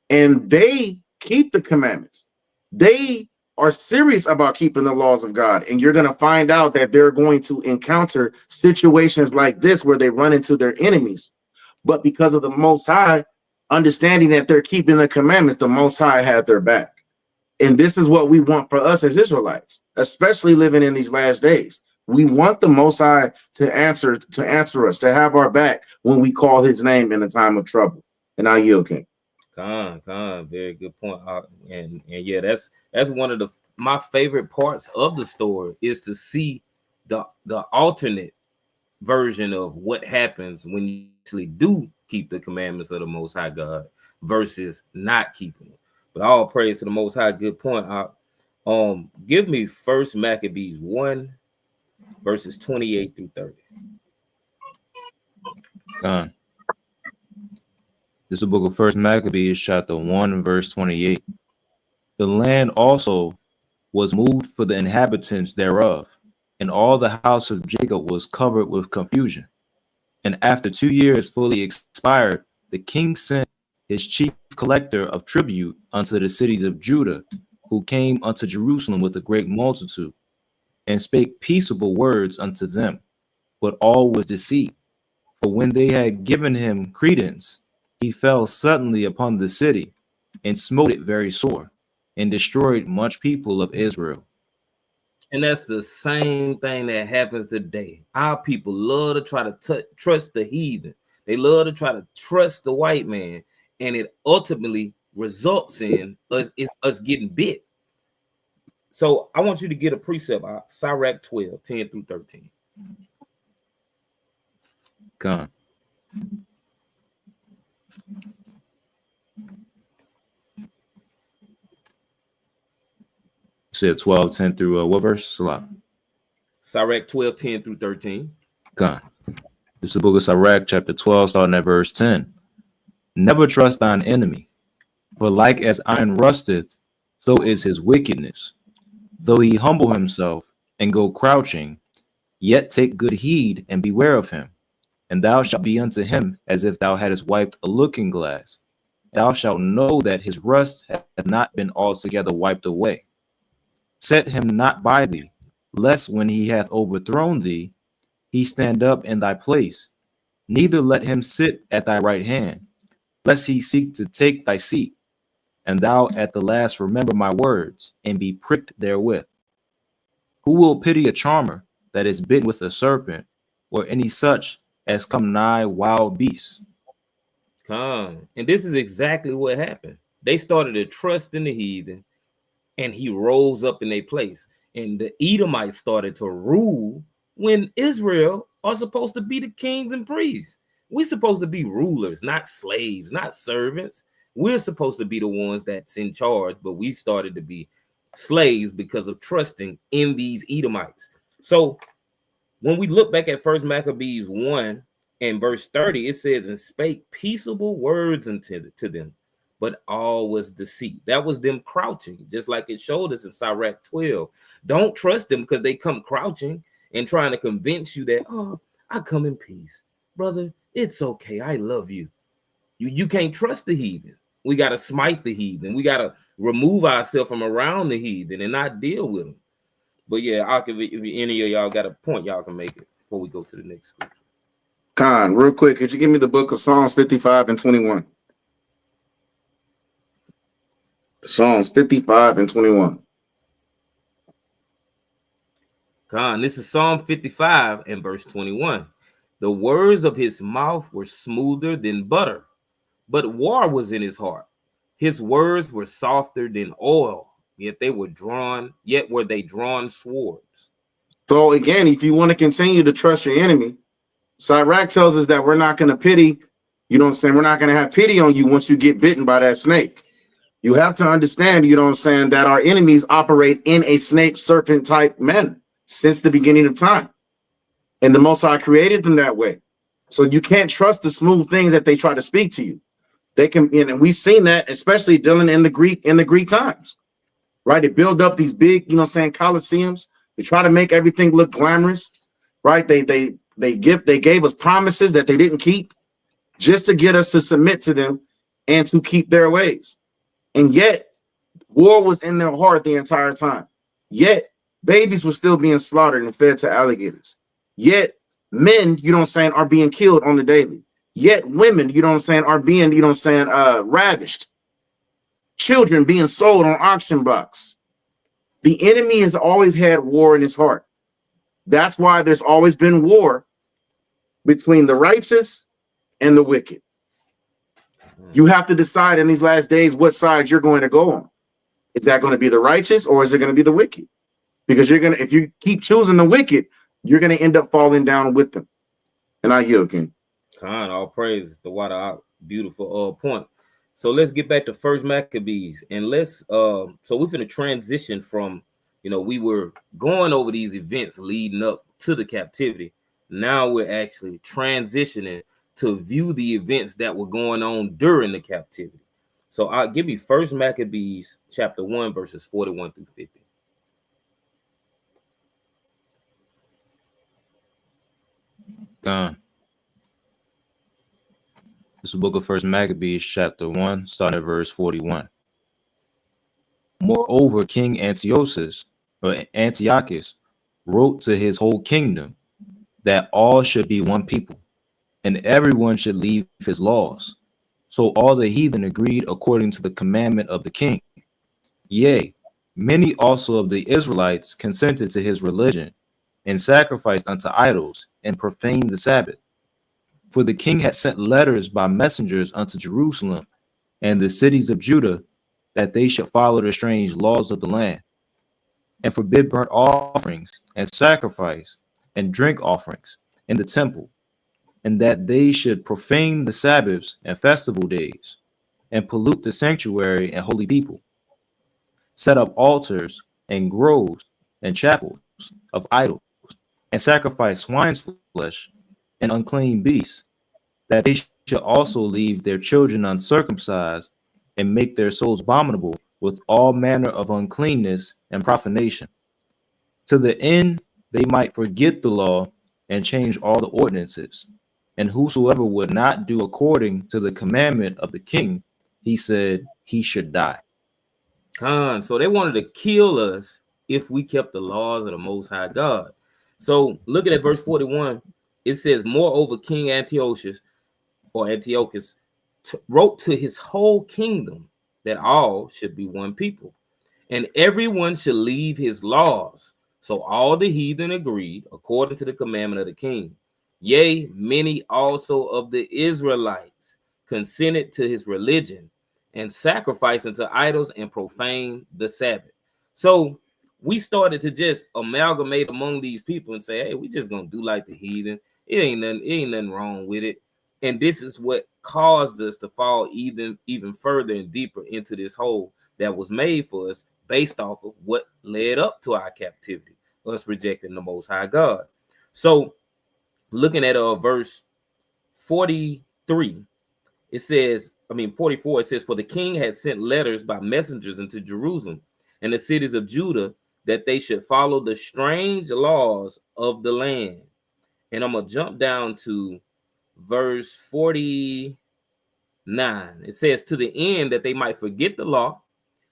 And they keep the commandments. They are serious about keeping the laws of God. And you're going to find out that they're going to encounter situations like this where they run into their enemies. But because of the Most High, understanding that they're keeping the commandments, the Most High had their back. And this is what we want for us as Israelites, especially living in these last days. We want the Most High to answer us, to have our back when we call his name in a time of trouble. And I yield, King. Very good point. And yeah, that's one of my favorite parts of the story, is to see the alternate version of what happens when you actually do keep the commandments of the Most High God versus not keeping them. But all praise to the Most High. Good point. Give me First Maccabees 1 verses 28 through 30. This is the book of First Maccabees, chapter 1, verse 28. The land also was moved for the inhabitants thereof, and all the house of Jacob was covered with confusion. And after 2 years fully expired, the king sent his chief collector of tribute unto the cities of Judah, who came unto Jerusalem with a great multitude, and spake peaceable words unto them. But all was deceit. For when they had given him credence, he fell suddenly upon the city, and smote it very sore, and destroyed much people of Israel. And that's the same thing that happens today. Our people love to try to trust the heathen. They love to try to trust the white man, and it ultimately results in us getting bit. So I want you to get a precept out, Sirach 12, 10 through 13. Gone. Said 12, 10 through what verse? Salah. Sirach 12, 10 through 13. Gone. This is the book of Sirach, chapter 12, starting at verse 10. Never trust thine enemy, for like as iron rusteth, so is his wickedness. Though he humble himself and go crouching, yet take good heed and beware of him. And thou shalt be unto him as if thou hadst wiped a looking glass. Thou shalt know that his rust hath not been altogether wiped away. Set him not by thee, lest when he hath overthrown thee, he stand up in thy place. Neither let him sit at thy right hand, lest he seek to take thy seat. And thou at the last remember my words, and be pricked therewith. Who will pity a charmer that is bitten with a serpent, or any such as come nigh wild beasts? Come. And this is exactly what happened. They started to trust in the heathen, and he rose up in their place. And the Edomites started to rule when Israel are supposed to be the kings and priests. We're supposed to be rulers, not slaves, not servants. We're supposed to be the ones that's in charge, but we started to be slaves because of trusting in these Edomites. So when we look back at First Maccabees 1 and verse 30, it says, and spake peaceable words unto them, but all was deceit. That was them crouching, just like it showed us in Sirach 12. Don't trust them because they come crouching and trying to convince you that, oh, I come in peace. Brother, it's okay. I love you. You can't trust the heathen. We got to smite the heathen. We got to remove ourselves from around the heathen and not deal with them. But yeah, if any of y'all got a point, y'all can make it before we go to the next scripture. Khan, real quick, could you give me the book of Psalms 55 and 21? Psalms 55 and 21. Khan, this is Psalm 55 and verse 21. The words of his mouth were smoother than butter, but war was in his heart. His words were softer than oil, yet were they drawn swords. So again, if you want to continue to trust your enemy, Sirach tells us that we're not going to pity, you know what I'm saying? We're not going to have pity on you once you get bitten by that snake. You have to understand, you know what I'm saying, that our enemies operate in a snake serpent type manner since the beginning of time. And the Most High created them that way. So you can't trust the smooth things that they try to speak to you. They can, and we've seen that, especially dealing in the Greek times, right? They build up these big, you know what I'm saying, coliseums. They try to make everything look glamorous, right? They gave us promises that they didn't keep just to get us to submit to them and to keep their ways. And yet war was in their heart the entire time. Yet babies were still being slaughtered and fed to alligators. Yet men, you know what I'm saying, are being killed on the daily. Yet women, you know what I'm saying, are being, you know what I'm saying, ravished. Children being sold on auction blocks. The enemy has always had war in his heart. That's why there's always been war between the righteous and the wicked. You have to decide in these last days what side you're going to go on. Is that going to be the righteous or is it going to be the wicked? Because if you keep choosing the wicked, you're going to end up falling down with them. And I yield again. Khan, all praise the water out. Beautiful point. So let's get back to First Maccabees, and let's so we're going to transition from, we were going over these events leading up to the captivity. Now we're actually transitioning to view the events that were going on during the captivity. So I'll give you First Maccabees chapter 1 verses 41 through 50. Gone. This is the book of First Maccabees, chapter 1, starting at verse 41. Moreover, King Antiochus wrote to his whole kingdom that all should be one people, and everyone should leave his laws. So all the heathen agreed according to the commandment of the king. Yea, many also of the Israelites consented to his religion, and sacrificed unto idols, and profaned the Sabbath. For the king had sent letters by messengers unto Jerusalem and the cities of Judah, that they should follow the strange laws of the land, and forbid burnt offerings, and sacrifice, and drink offerings in the temple, and that they should profane the Sabbaths and festival days, and pollute the sanctuary and holy people, set up altars and groves and chapels of idols, and sacrifice swine's flesh and unclean beasts, that they should also leave their children uncircumcised, and make their souls abominable with all manner of uncleanness and profanation, to the end they might forget the law and change all the ordinances. And whosoever would not do according to the commandment of the king, he said he should die. So they wanted to kill us if we kept the laws of the Most High God. So looking at verse 41, it says, moreover, King Antiochus wrote to his whole kingdom that all should be one people, and everyone should leave his laws. So all the heathen agreed according to the commandment of the king. Yea, many also of the Israelites consented to his religion and sacrificed unto idols and profaned the Sabbath. So we started to just amalgamate among these people and say, hey, we just gonna do like the heathen. It ain't nothing wrong with it. And this is what caused us to fall even further and deeper into this hole that was made for us based off of what led up to our captivity, us rejecting the Most High God. So looking at verse 43, it says, 44, it says, for the king had sent letters by messengers into Jerusalem and the cities of Judah that they should follow the strange laws of the land. And I'm going to jump down to verse 49. It says, to the end that they might forget the law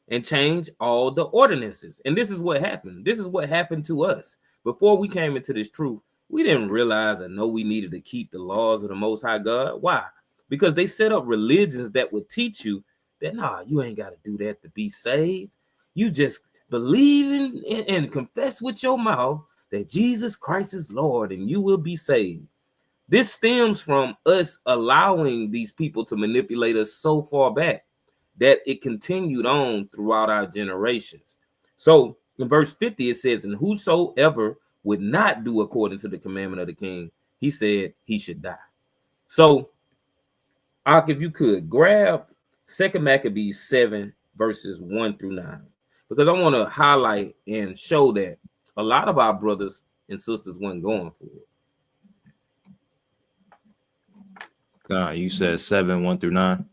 and change all the ordinances. And this is what happened. This is what happened to us. Before we came into this truth, we didn't realize and know we needed to keep the laws of the Most High God. Why? Because they set up religions that would teach you that, nah, you ain't got to do that to be saved. You just believe in and confess with your mouth that Jesus Christ is Lord and you will be saved. This stems from us allowing these people to manipulate us so far back that it continued on throughout our generations. So in verse 50, it says, and whosoever would not do according to the commandment of the king, he said he should die. So, Ak, if you could grab 2 Maccabees 7, verses 1 through 9, because I want to highlight and show that a lot of our brothers and sisters weren't going for it. You said 7, 1 through 9?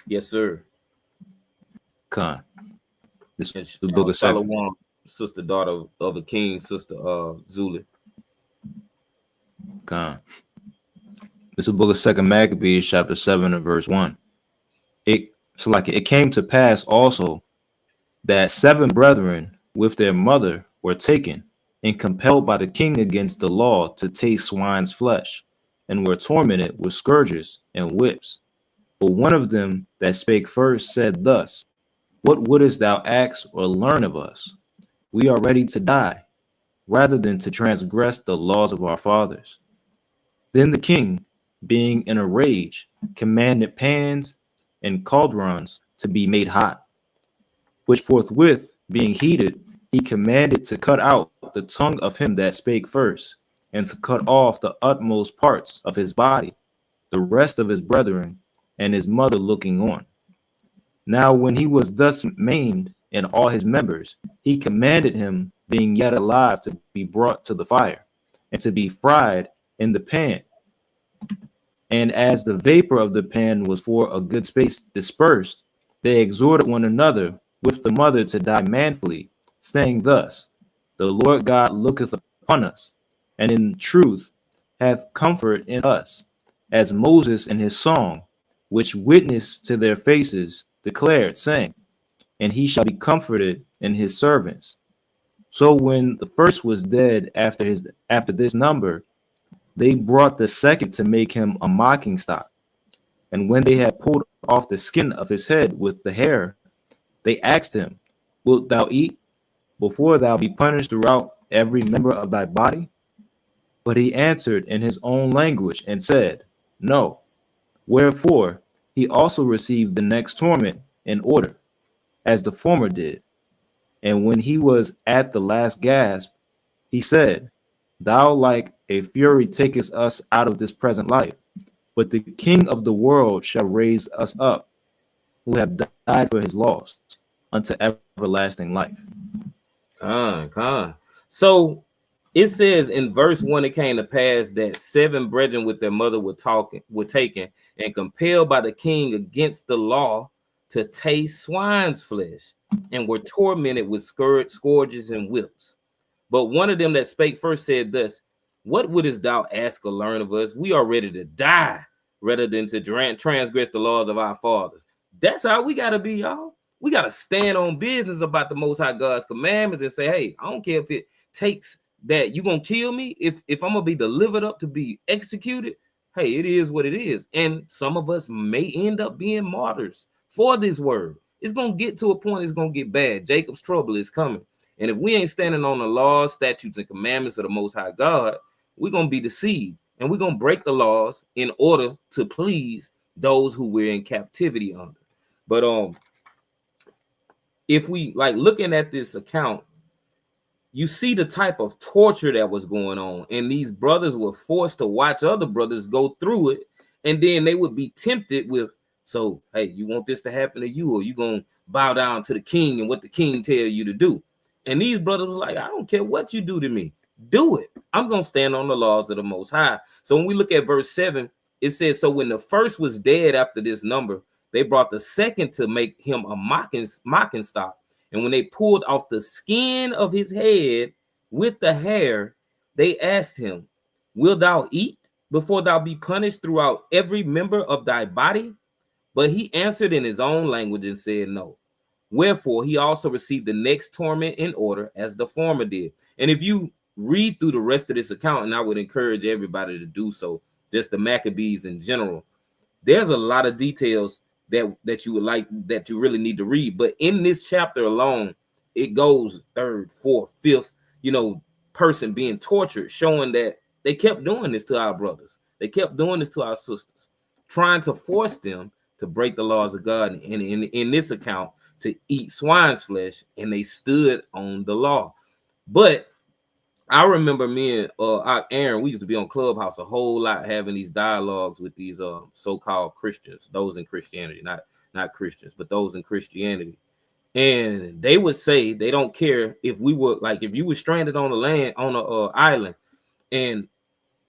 Yes, sir. This is the book of Shalom, sister, daughter of a king, sister Zuli. This is the book of 2 Maccabees, chapter 7 and verse 1. It came to pass also that 7 brethren with their mother were taken and compelled by the king against the law to taste swine's flesh, and were tormented with scourges and whips. But one of them that spake first said thus, what wouldest thou ask or learn of us? We are ready to die, rather than to transgress the laws of our fathers. Then the king, being in a rage, commanded pans and cauldrons to be made hot, which forthwith, being heated, he commanded to cut out the tongue of him that spake first, and to cut off the utmost parts of his body, the rest of his brethren, and his mother looking on. Now when he was thus maimed in all his members, he commanded him, being yet alive, to be brought to the fire, and to be fried in the pan. And as the vapor of the pan was for a good space dispersed, they exhorted one another with the mother to die manfully, saying thus, the Lord God looketh upon us, and in truth hath comfort in us, as Moses in his song, which witnessed to their faces, declared, saying, and he shall be comforted in his servants. So when the first was dead after this number, they brought the second to make him a mocking stock. And when they had pulled off the skin of his head with the hair, they asked him, wilt thou eat before thou be punished throughout every member of thy body? But he answered in his own language and said, no. Wherefore he also received the next torment in order, as the former did. And when he was at the last gasp, he said, thou like a fury takest us out of this present life, but the King of the world shall raise us up, who have died for his laws, unto everlasting life. So it says in verse 1, it came to pass that 7 brethren with their mother were taken and compelled by the king against the law to taste swine's flesh, and were tormented with scourges and whips. But one of them that spake first said thus, what wouldest thou ask or learn of us? We are ready to die rather than to transgress the laws of our fathers. That's how we got to be, y'all. We got to stand on business about the Most High God's commandments and say, hey, I don't care if it takes that you're going to kill me. If I'm going to be delivered up to be executed, hey, it is what it is. And some of us may end up being martyrs for this word. It's going to get to a point, it's going to get bad. Jacob's trouble is coming. And if we ain't standing on the laws, statutes, and commandments of the Most High God, we're going to be deceived. And we're going to break the laws in order to please those who we're in captivity under. But if we like looking at this account, you see the type of torture that was going on. And these brothers were forced to watch other brothers go through it. And then they would be tempted with, so, hey, you want this to happen to you, or you going to bow down to the king and what the king tell you to do? And these brothers was like, I don't care what you do to me. Do it. I'm going to stand on the laws of the Most High. So when we look at verse 7, it says, so when the first was dead after this number, they brought the second to make him a mocking stock. And when they pulled off the skin of his head with the hair, they asked him, will thou eat before thou be punished throughout every member of thy body? But he answered in his own language and said, no. Wherefore he also received the next torment in order as the former did. And if you read through the rest of this account, and I would encourage everybody to do so, just the Maccabees in general, there's a lot of details that you would like, that you really need to read. But in this chapter alone, it goes third, fourth, fifth, person being tortured, showing that they kept doing this to our brothers. They kept doing this to our sisters, trying to force them to break the laws of God. And in this account, to eat swine's flesh, and they stood on the law. But I remember me and Aaron, we used to be on Clubhouse a whole lot, having these dialogues with these so-called Christians, those in Christianity, not Christians, but those in Christianity. And they would say they don't care if we were like, if you were stranded on the land, on an island, and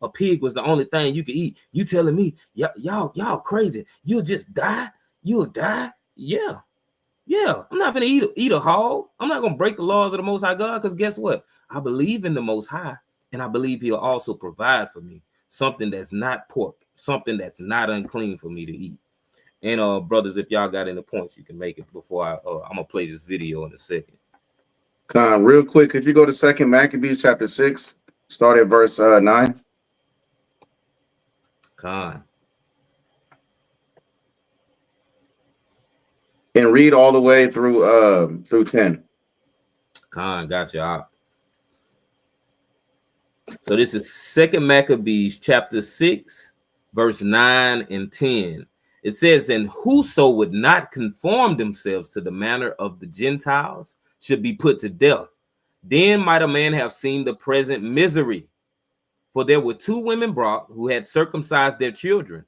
a pig was the only thing you could eat. You telling me, y'all crazy? You'll just die? You'll die? Yeah. I'm not gonna eat a hog. I'm not gonna break the laws of the Most High God, because guess what? I believe in the Most High, and I believe He'll also provide for me something that's not pork, something that's not unclean for me to eat. And brothers, if y'all got any points, you can make it before I'm gonna play this video in a second. Real quick, could you go to 2 Maccabees chapter 6, start at verse 9? And read all the way through 10. Gotcha. So this is 2 Maccabees chapter 6, verse 9 and 10. It says, and whoso would not conform themselves to the manner of the Gentiles should be put to death. Then might a man have seen the present misery. For there were 2 women brought who had circumcised their children,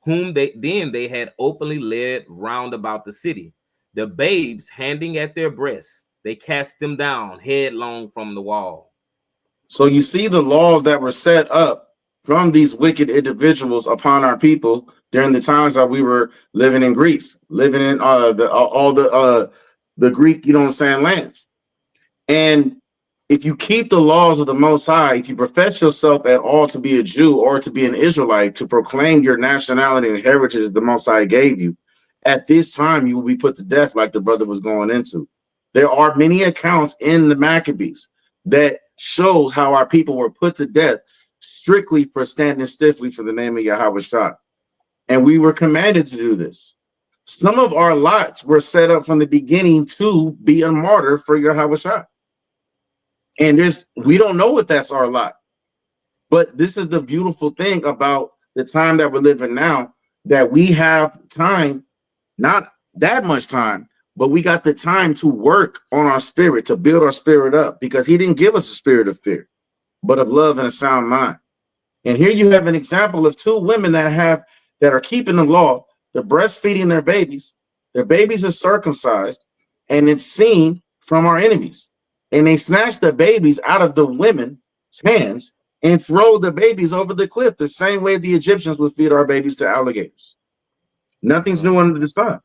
whom they had openly led round about the city. The babes handing at their breasts, they cast them down headlong from the wall. So you see the laws that were set up from these wicked individuals upon our people during the times that we were living in Greece, living in the Greek, lands. And if you keep the laws of the Most High, if you profess yourself at all to be a Jew or to be an Israelite, to proclaim your nationality and heritage the Most High gave you, at this time you will be put to death, like the brother was going into. There are many accounts in the Maccabees that shows how our people were put to death strictly for standing stiffly for the name of Yahweh Shai. And we were commanded to do this. Some of our lots were set up from the beginning to be a martyr for Yahweh Shai. And we don't know if that's our lot. But this is the beautiful thing about the time that we're living now, that we have time, not that much time, but we got the time to work on our spirit, to build our spirit up, because He didn't give us a spirit of fear, but of love and a sound mind. And here you have an example of 2 women that are keeping the law. They're breastfeeding their babies are circumcised, and it's seen from our enemies. And they snatch the babies out of the women's hands and throw the babies over the cliff, the same way the Egyptians would feed our babies to alligators. Nothing's new under the sun.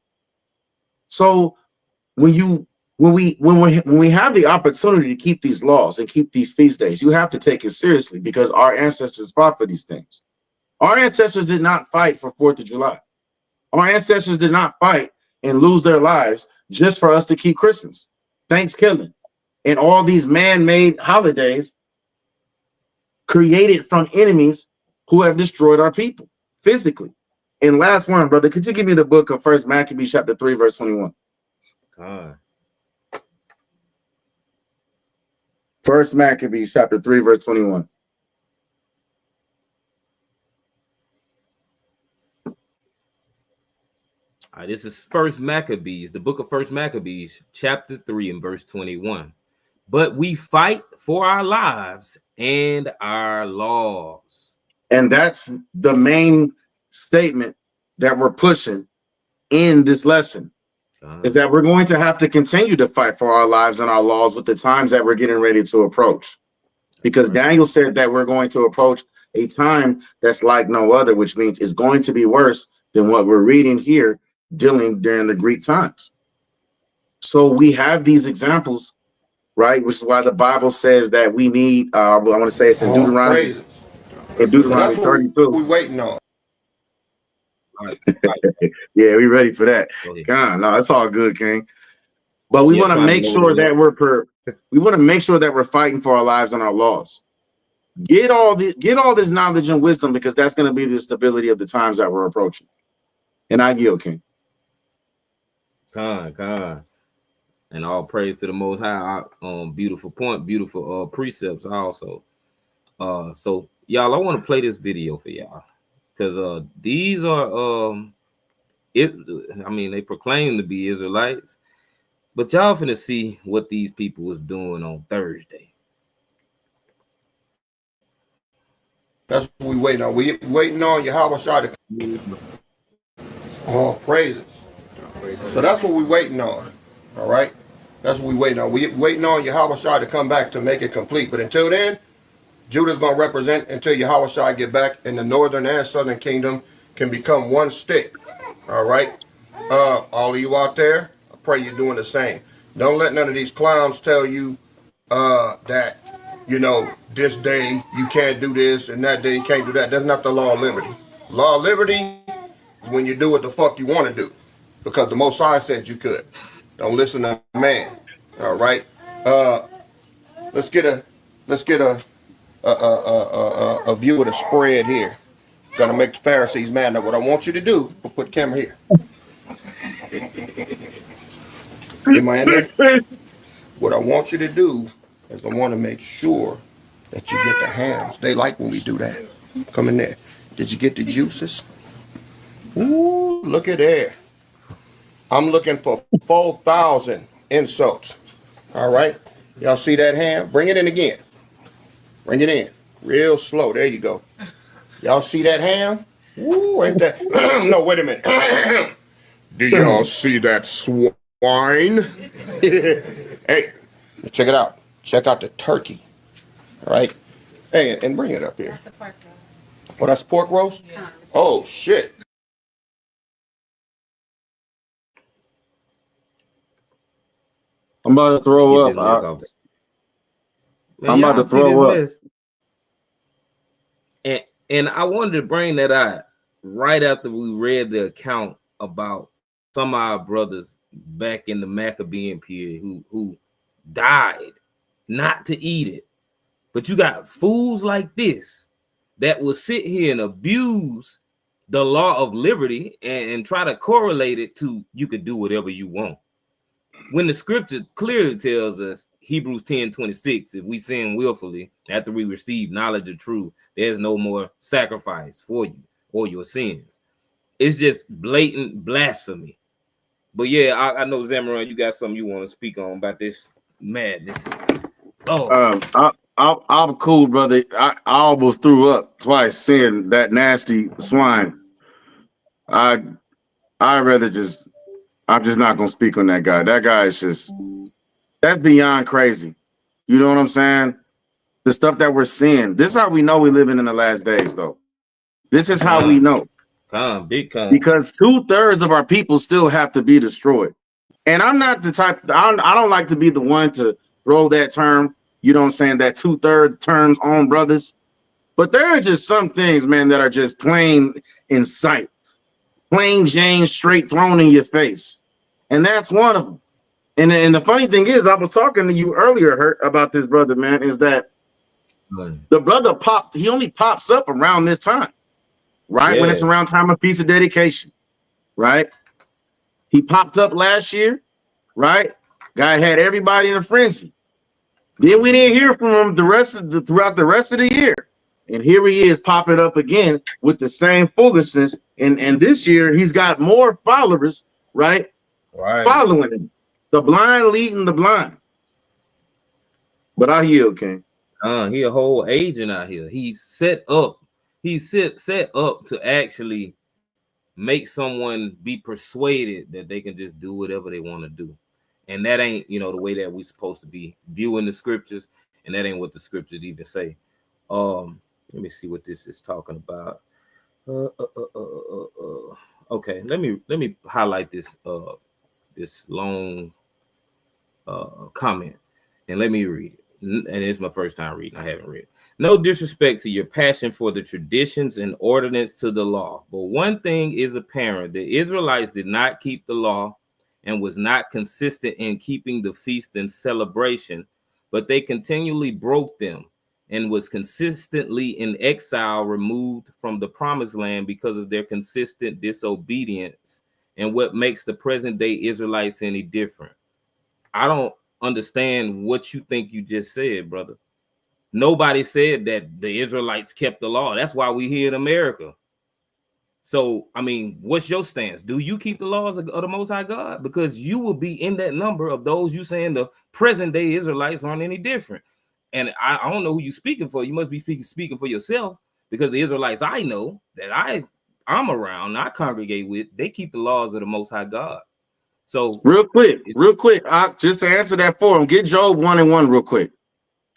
So when we have the opportunity to keep these laws and keep these feast days, you have to take it seriously, because our ancestors fought for these things. Our ancestors did not fight for 4th of July. Our ancestors did not fight and lose their lives just for us to keep Christmas, Thanksgiving, and all these man-made holidays created from enemies who have destroyed our people physically. And last one, brother, could you give me the book of 1 Maccabees chapter 3, verse 21? First Maccabees chapter 3, verse 21. All right, this is First Maccabees, the book of First Maccabees, chapter 3 and verse 21. But we fight for our lives and our laws. And that's the main statement that we're pushing in this lesson, is that we're going to have to continue to fight for our lives and our laws with the times that we're getting ready to approach. Because Daniel said that we're going to approach a time that's like no other, which means it's going to be worse than what we're reading here dealing during the Greek times. So we have these examples, right? Which is why the Bible says that we need, I want to say it's in Deuteronomy. In Deuteronomy 32. We waiting on. Yeah, we ready for that. God, no, it's all good, King. But we want to make sure that we're fighting for our lives and our laws. Get all this knowledge and wisdom, because that's going to be the stability of the times that we're approaching. And I yield, King. Con. And all praise to the Most High. Beautiful point, beautiful precepts also. So y'all, I want to play this video for y'all, because these are they proclaim to be Israelites, but y'all finna see what these people was doing on Thursday. That's what we waiting on. We waiting on Yahweh Shai to all praises. So that's what we waiting on. All right, that's what we waiting on. We waiting on Yahweh Shai to come back to make it complete. But until then, Judah's gonna represent until Yahweh Shai get back, and the northern and southern kingdom can become one stick. All right, all of you out there, I pray you're doing the same. Don't let none of these clowns tell you that, you know, this day you can't do this and that day you can't do that. That's not the law of liberty. Law of liberty is when you do what the fuck you want to do, because the Most High said you could. Don't listen to man. All right. Let's get a view of the spread here. Gonna make the Pharisees mad. Now, what I want you to do, we'll put the camera here. Am I in there? What I want you to do is I want to make sure that you get the hams. They like when we do that. Come in there. Did you get the juices? Ooh, look at there. I'm looking for 4,000 insults. All right. Y'all see that ham? Bring it in again. Bring it in. Real slow. There you go. Y'all see that ham? Ooh, ain't that? No, wait a minute. Do y'all see that swine? Hey, check it out. Check out the turkey. All right. Hey, and bring it up here. That's the pork roast. Oh, that's pork roast? Yeah. Oh, shit. I'm about to throw up. I'm about to throw up. And I wanted to bring that out right after we read the account about some of our brothers back in the Maccabean period who died not to eat it. But you got fools like this that will sit here and abuse the law of liberty and try to correlate it to you could do whatever you want. When the scripture clearly tells us, Hebrews 10:26, if we sin willfully after we receive knowledge of truth, there's no more sacrifice for you or your sins. It's just blatant blasphemy. But yeah, I know, Zamran, you got something you want to speak on about this madness. I'm cool, brother. I almost threw up twice seeing that nasty swine. I'm just not gonna speak on that guy. That guy is that's beyond crazy. You know what I'm saying? The stuff that we're seeing. This is how we know we're living in the last days, though. This is how we know. Because 2/3 of our people still have to be destroyed. And I'm not the type, I don't like to be the one to throw that term, you know what I'm saying, that 2/3 terms on brothers. But there are just some things, man, that are just plain in sight. Plain Jane straight thrown in your face. And that's one of them. And the funny thing is, I was talking to you earlier about this brother, man, is that the brother he only pops up around this time, right? Yeah. When it's around time of Feast of Dedication, right? He popped up last year, right? Guy had everybody in a frenzy. Then we didn't hear from him throughout the rest of the year. And here he is popping up again with the same foolishness. And this year he's got more followers, right? Right. Following him. The blind leading the blind. But I yield, King. He a whole agent out here. He's set up. He's set up to actually make someone be persuaded that they can just do whatever they want to do. And that ain't, the way that we're supposed to be viewing the scriptures, and that ain't what the scriptures even say. Let me see what this is talking about. Okay, let me highlight this this long comment, and let me read it. And it's my first time reading. I haven't read it. No disrespect to your passion for the traditions and ordinance to the law, but one thing is apparent: the Israelites did not keep the law and was not consistent in keeping the feast and celebration, but they continually broke them and was consistently in exile, removed from the promised land because of their consistent disobedience. And what makes the present day Israelites any different? I don't understand what you think you just said, brother. Nobody said that the Israelites kept the law. That's why we here in America. So, I mean, what's your stance? Do you keep the laws of the Most High God? Because you will be in that number of those you saying the present day Israelites aren't any different. And I don't know who you're speaking for. You must be speaking for yourself, because the Israelites I know that I'm around, I congregate with, they keep the laws of the Most High God. So real quick, just to answer that for him, get Job 1:1 real quick.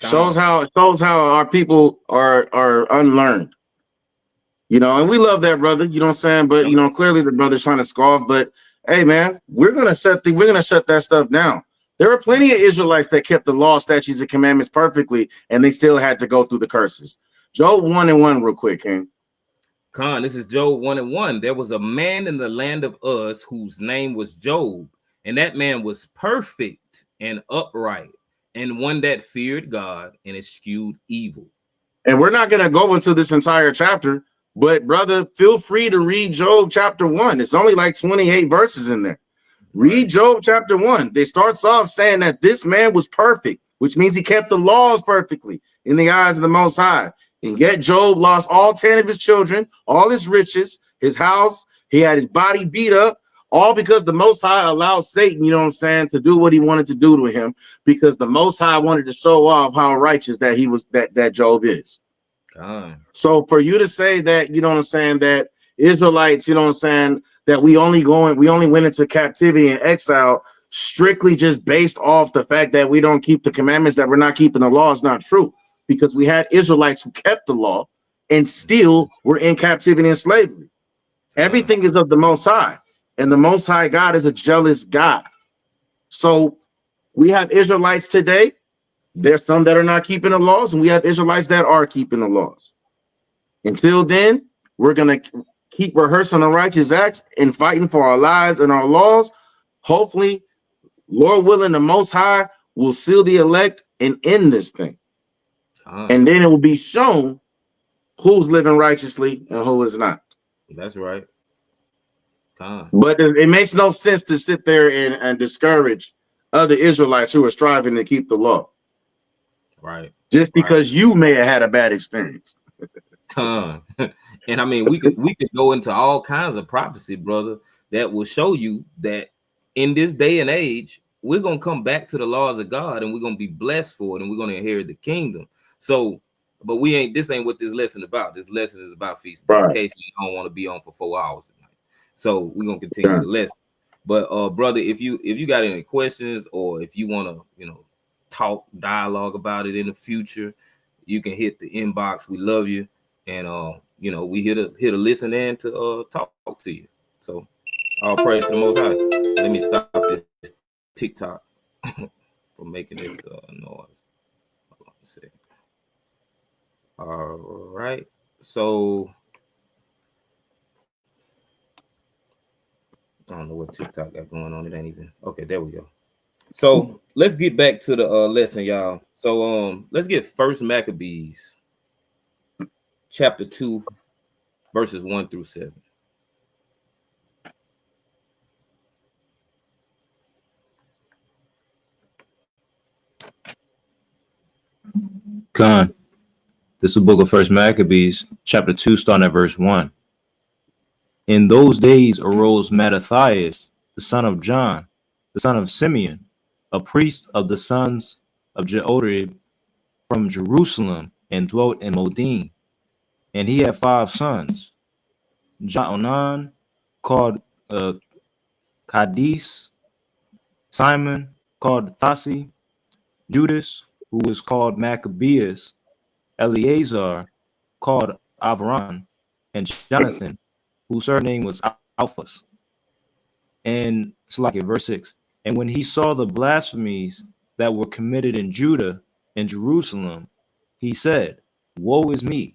Shows how our people are unlearned. And we love that brother, you know what I'm saying? But clearly the brother's trying to scoff. But hey, man, we're gonna shut that stuff down. There are plenty of Israelites that kept the law, statutes, and commandments perfectly, and they still had to go through the curses. Job 1:1 real quick, King. Khan, this is Job 1:1. There was a man in the land of Uz whose name was Job, and that man was perfect and upright, and one that feared God and eschewed evil. And we're not going to go into this entire chapter, but brother, feel free to read Job chapter 1. It's only like 28 verses in there. Read Job chapter 1. They starts off saying that this man was perfect, which means he kept the laws perfectly in the eyes of the Most High. And yet Job lost all 10 of his children, all his riches, his house. He had his body beat up, all because the Most High allowed Satan, you know what I'm saying, to do what he wanted to do to him, because the Most High wanted to show off how righteous that he was, that Job is. So for you to say that, you know what I'm saying, that Israelites, you know what I'm saying, that we only went into captivity and exile strictly just based off the fact that we don't keep the commandments, that we're not keeping the law, is not true. Because we had Israelites who kept the law and still were in captivity and slavery. Everything is of the Most High, and the Most High God is a jealous God. So we have Israelites today. There's some that are not keeping the laws, and we have Israelites that are keeping the laws. Until then, we're going to keep rehearsing the righteous acts and fighting for our lives and our laws. Hopefully, Lord willing, the Most High will seal the elect and end this thing. And then it will be shown who's living righteously and who is not. That's right. But it makes no sense to sit there and discourage other Israelites who are striving to keep the law. Right. Just because you may have had a bad experience. And I mean, we could go into all kinds of prophecy, brother, that will show you that in this day and age, we're going to come back to the laws of God, and we're going to be blessed for it, and we're going to inherit the kingdom. So, but this ain't what this lesson about. This lesson is about feast of dedication. I don't want to be on for 4 hours tonight. So we're going to continue the lesson. But brother, if you got any questions, or if you want to, talk, dialogue about it in the future, you can hit the inbox. We love you. And we here to listen and to talk to you. So all praise to the Most High. Let me stop this TikTok from making this noise. Hold on a second. All right. So I don't know what TikTok got going on. It ain't even okay. There we go. So let's get back to the lesson, y'all. So let's get First Maccabees chapter 2, verses 1 through 7. Con. This is the book of First Maccabees, chapter 2, starting at verse 1. In those days arose Mattathias, the son of John, the son of Simeon, a priest of the sons of Jehoiarib from Jerusalem, and dwelt in Modin. And he had 5 sons, Johanan, called Cadiz, Simon, called Thasi, Judas, who was called Maccabeus, Eleazar, called Avram, and Jonathan, whose surname was Alphas. And it's like in verse 6. And when he saw the blasphemies that were committed in Judah and Jerusalem, he said, Woe is me!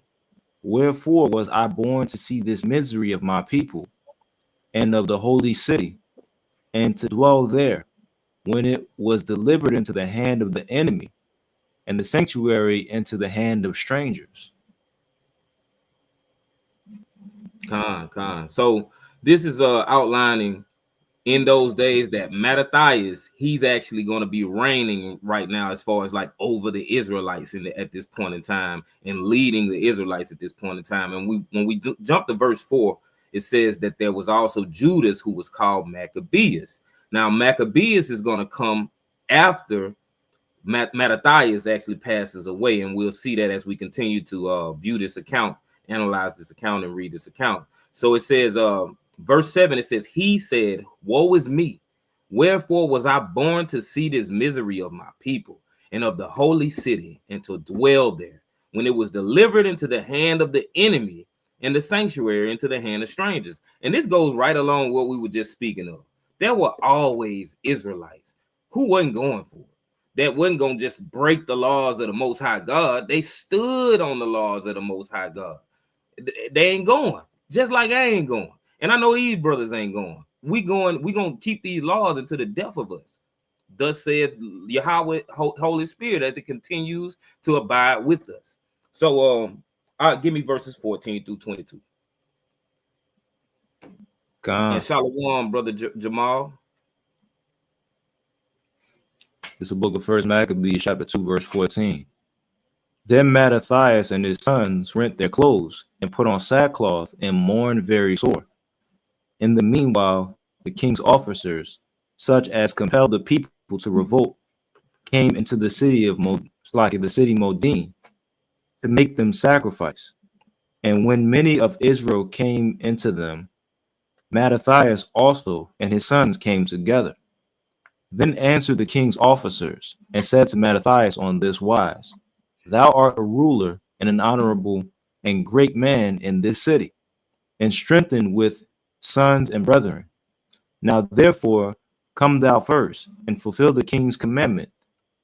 Wherefore was I born to see this misery of my people and of the holy city, and to dwell there, when it was delivered into the hand of the enemy, and the sanctuary into the hand of strangers. Con. So this is outlining in those days that Mattathias, he's actually going to be reigning right now as far as like over the Israelites at this point in time, and leading the Israelites at this point in time. And when we jump to verse 4, it says that there was also Judas who was called Maccabeus. Now Maccabeus is going to come after Mattathias actually passes away, and we'll see that as we continue to view this account, analyze this account, and read this account. So it says, verse 7, it says, he said, Woe is me! Wherefore was I born to see this misery of my people and of the holy city, and to dwell there, when it was delivered into the hand of the enemy, and the sanctuary into the hand of strangers. And this goes right along what we were just speaking of. There were always Israelites who wasn't going for it, that wasn't going to just break the laws of the Most High God. They stood on the laws of the Most High God. They ain't going, just like I ain't going. And I know these brothers ain't going. We going to keep these laws until the death of us. Thus said Yahweh, Holy Spirit, as it continues to abide with us. So give me verses 14 through 22. And Shalom, brother Jamal. This is the book of First Maccabees, chapter 2, verse 14. Then Mattathias and his sons rent their clothes and put on sackcloth and mourned very sore. In the meanwhile, the king's officers, such as compelled the people to revolt, came into the city of Modin, to make them sacrifice. And when many of Israel came into them, Mattathias also and his sons came together. Then answered the king's officers and said to Mattathias on this wise, Thou art a ruler and an honorable and great man in this city, and strengthened with sons and brethren. Now therefore come thou first, and fulfill the king's commandment,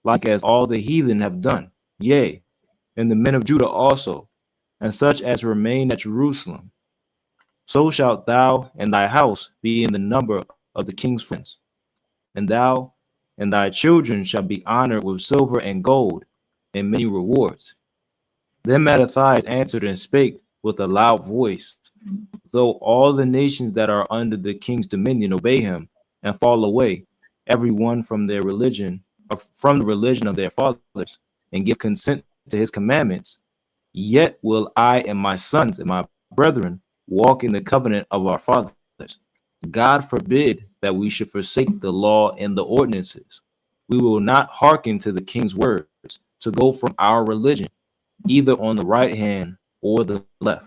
like as all the heathen have done, yea, and the men of Judah also, and such as remain at Jerusalem. So shalt thou and thy house be in the number of the king's friends, and thou and thy children shall be honored with silver and gold, and many rewards. Then Mattathias answered and spake with a loud voice, Though all the nations that are under the king's dominion obey him and fall away, every one from their religion, or from the religion of their fathers, and give consent to his commandments, yet will I and my sons and my brethren walk in the covenant of our fathers. God forbid that we should forsake the law and the ordinances. We will not hearken to the king's words to go from our religion, either on the right hand or the left.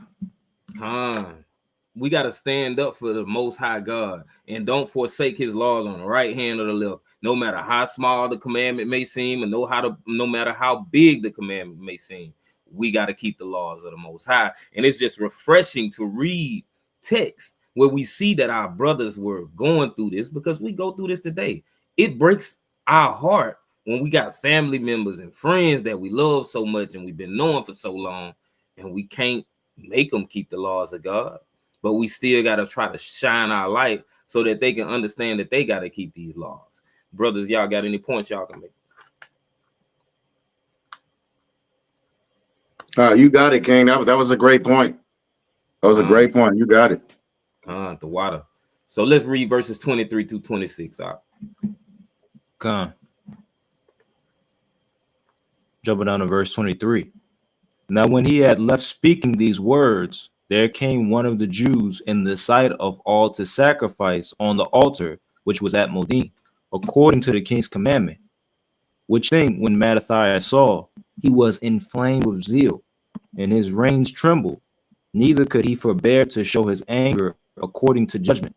We got to stand up for the Most High God, and don't forsake his laws on the right hand or the left, no matter how small the commandment may seem, and no matter how big the commandment may seem. We got to keep the laws of the Most High. And it's just refreshing to read text where we see that our brothers were going through this, because we go through this today. It breaks our heart when we got family members and friends that we love so much and we've been knowing for so long, and we can't make them keep the laws of God. But we still got to try to shine our light so that they can understand that they got to keep these laws. Brothers, y'all got any points y'all can make? You got it, King. That was a great point. That was a great point. You got it. The water. So let's read verses 23 through 26. Jumping down to verse 23. Now, when he had left speaking these words, there came one of the Jews in the sight of all to sacrifice on the altar which was at Modin, according to the king's commandment. Which thing, when Mattathias saw, he was inflamed with zeal, and his reins trembled, neither could he forbear to show his anger according to judgment.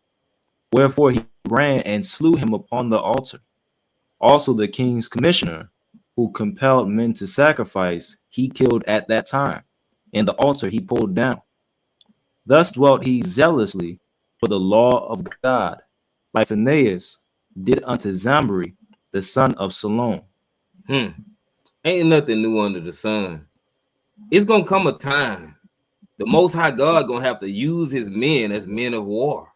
Wherefore he ran and slew him upon the altar. Also the king's commissioner, who compelled men to sacrifice, he killed at that time, and the altar he pulled down. Thus dwelt he zealously for the law of God, like Phinehas did unto Zambri, the son of Salom. Ain't nothing new under the sun. It's gonna come a time the Most High God gonna have to use his men as men of war.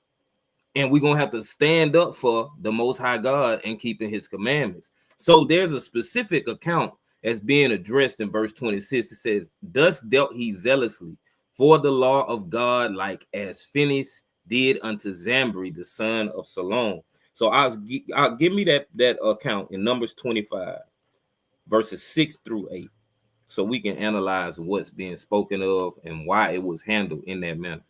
And we're gonna have to stand up for the Most High God and keeping his commandments. So there's a specific account as being addressed in verse 26. It says, thus dealt he zealously for the law of God, like as Phinehas did unto Zambri, the son of Salom. So I'll give me that account in Numbers 25, verses 6 through 8, so we can analyze what's being spoken of and why it was handled in that manner.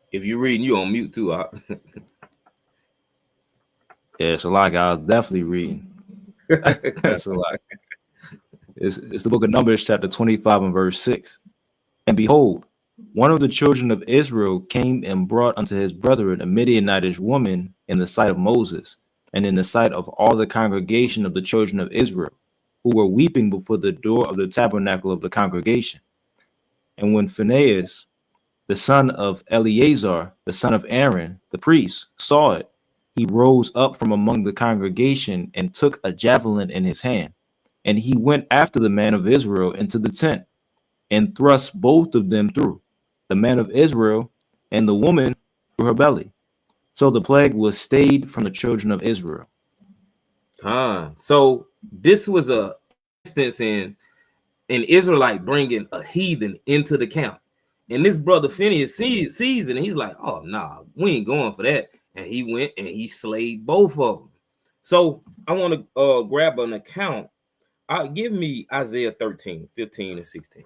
If you're reading, you on mute too. Yeah, it's a lot. I was definitely reading. That's a lot. It's the book of Numbers, chapter 25 and verse 6. And behold, one of the children of Israel came and brought unto his brethren a Midianitish woman in the sight of Moses, and in the sight of all the congregation of the children of Israel, who were weeping before the door of the tabernacle of the congregation. And when Phinehas, the son of Eleazar, the son of Aaron, the priest, saw it, he rose up from among the congregation and took a javelin in his hand. And he went after the man of Israel into the tent and thrust both of them through, the man of Israel and the woman through her belly. So the plague was stayed from the children of Israel. So this was a instance in an Israelite bringing a heathen into the camp. And this brother Phinehas sees it, and he's like, oh, nah, we ain't going for that. And he went and he slayed both of them. So I want to grab an account. Give me Isaiah 13, 15, and 16.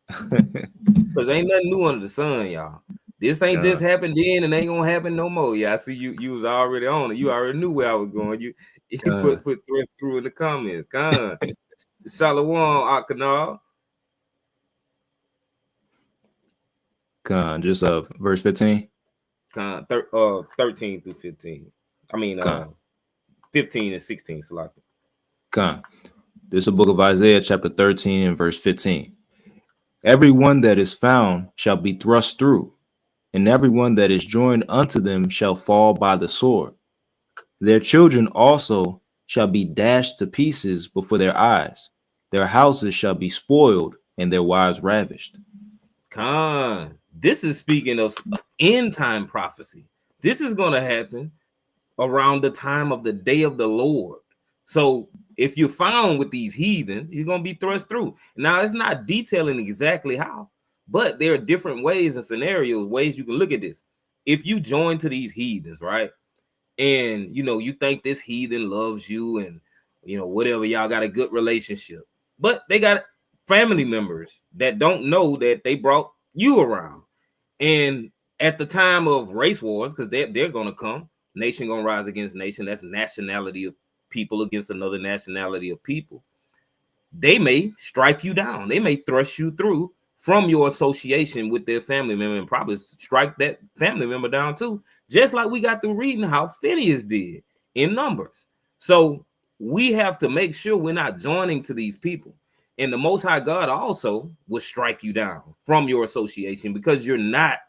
Because ain't nothing new under the sun, y'all. This ain't just happened then and ain't gonna happen no more. Yeah, I see you was already on it. You already knew where I was going. You put thrust through in the comments. Shalom, Akanar. Just verse 15. 13 through 15. I mean 15 and 16. This is the book of Isaiah, chapter 13 and verse 15. Everyone that is found shall be thrust through, and everyone that is joined unto them shall fall by the sword. Their children also shall be dashed to pieces before their eyes. Their houses shall be spoiled, and their wives ravished. This is speaking of end time prophecy. This is going to happen around the time of the day of the Lord. So if you're found with these heathens, you're going to be thrust through. Now, it's not detailing exactly how, but there are different ways and scenarios, ways you can look at this. If you join to these heathens, right? And, you think this heathen loves you and, whatever, y'all got a good relationship, but they got family members that don't know that they brought you around. And at the time of race wars, because they're going to come, nation going to rise against nation. That's nationality of people against another nationality of people. They may strike you down. They may thrust you through from your association with their family member and probably strike that family member down too, just like we got through reading how Phinehas did in Numbers. So we have to make sure we're not joining to these people. And the Most High God also will strike you down from your association because you're not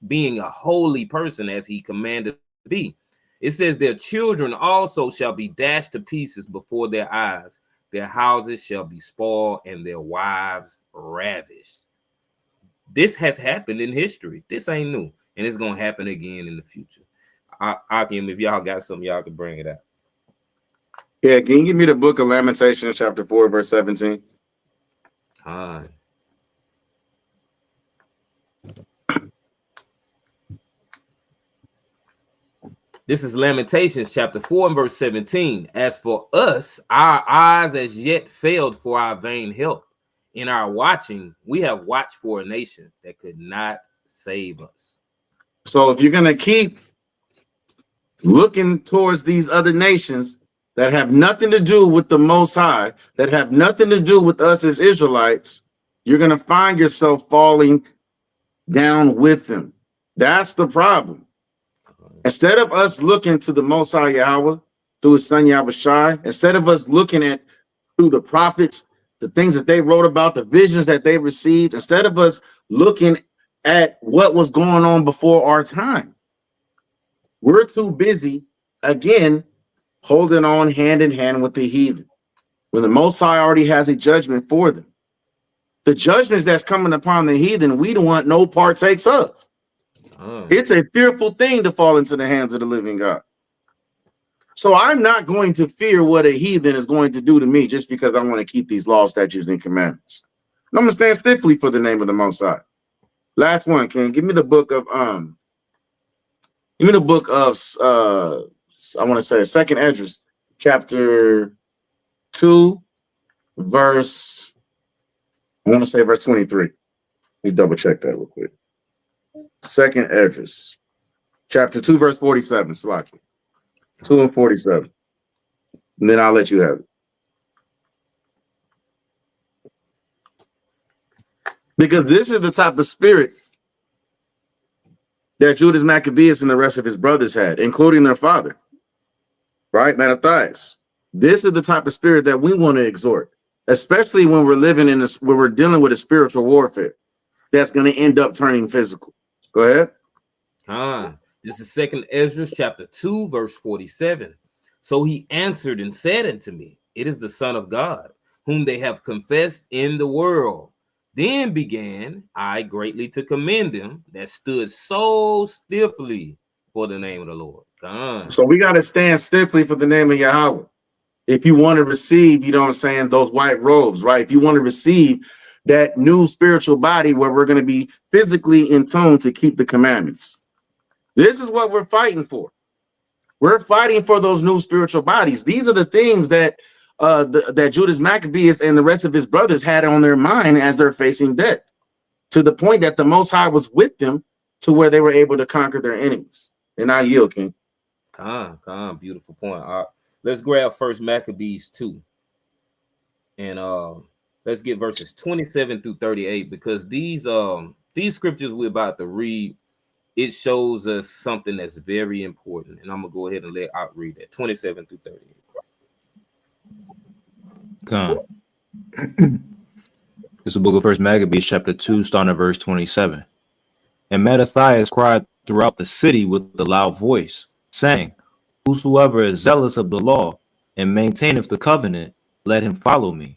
being a holy person as he commanded to be. It says their children also shall be dashed to pieces before their eyes. Their houses shall be spoiled and their wives ravished. This has happened in history. This ain't new. And it's going to happen again in the future. Akim, if y'all got something, y'all can bring it out. Yeah, can you give me the book of Lamentations, chapter 4, verse 17? This is Lamentations chapter 4 and verse 17. As for us, our eyes as yet failed for our vain help. In our watching, we have watched for a nation that could not save us. So if you're going to keep looking towards these other nations that have nothing to do with the Most High, that have nothing to do with us as Israelites, you're going to find yourself falling down with them. That's the problem. Instead of us looking to the Most High Yahweh through his son Yahushai, instead of us looking at through the prophets, the things that they wrote about, the visions that they received, instead of us looking at what was going on before our time, we're too busy, again, holding on hand in hand with the heathen, when the Most High already has a judgment for them. The judgments that's coming upon the heathen, we don't want no partakes of. It's a fearful thing to fall into the hands of the living God. So I'm not going to fear what a heathen is going to do to me just because I want to keep these laws, statutes, and commandments. I'm going to stand stiffly for the name of the Most High. Last one, King. Give me the book of I want to say Second Esdras, chapter 2, verse 23. Let me double check that real quick. Second Esdras, chapter 2, verse 47. Slaki. 2 and 47. And then I'll let you have it. Because this is the type of spirit that Judas Maccabeus and the rest of his brothers had, including their father, right? Mattathias. This is the type of spirit that we want to exhort, especially when we're living in this, when we're dealing with a spiritual warfare that's going to end up turning physical. Go ahead. This is Second Esdras chapter 2, verse 47. So he answered and said unto me, it is the Son of God, whom they have confessed in the world. Then began I greatly to commend him that stood so stiffly for the name of the Lord. So we got to stand stiffly for the name of Yahweh. If you want to receive, you know what I'm saying, those white robes, right? If you want to receive that new spiritual body where we're going to be physically in tune to keep the commandments. This is what we're fighting for. We're fighting for those new spiritual bodies. These are the things that that Judas Maccabeus and the rest of his brothers had on their mind as they're facing death, to the point that the Most High was with them to where they were able to conquer their enemies. And I yield, King. Beautiful point. Let's grab First Maccabees 2. And let's get verses 27 through 38, because these scriptures we're about to read, it shows us something that's very important. And I'm going to go ahead and let Art read that. 27 through 38. This is the book of First Maccabees, chapter 2, starting at verse 27. And Mattathias cried throughout the city with a loud voice, saying, whosoever is zealous of the law and maintaineth the covenant, let him follow me.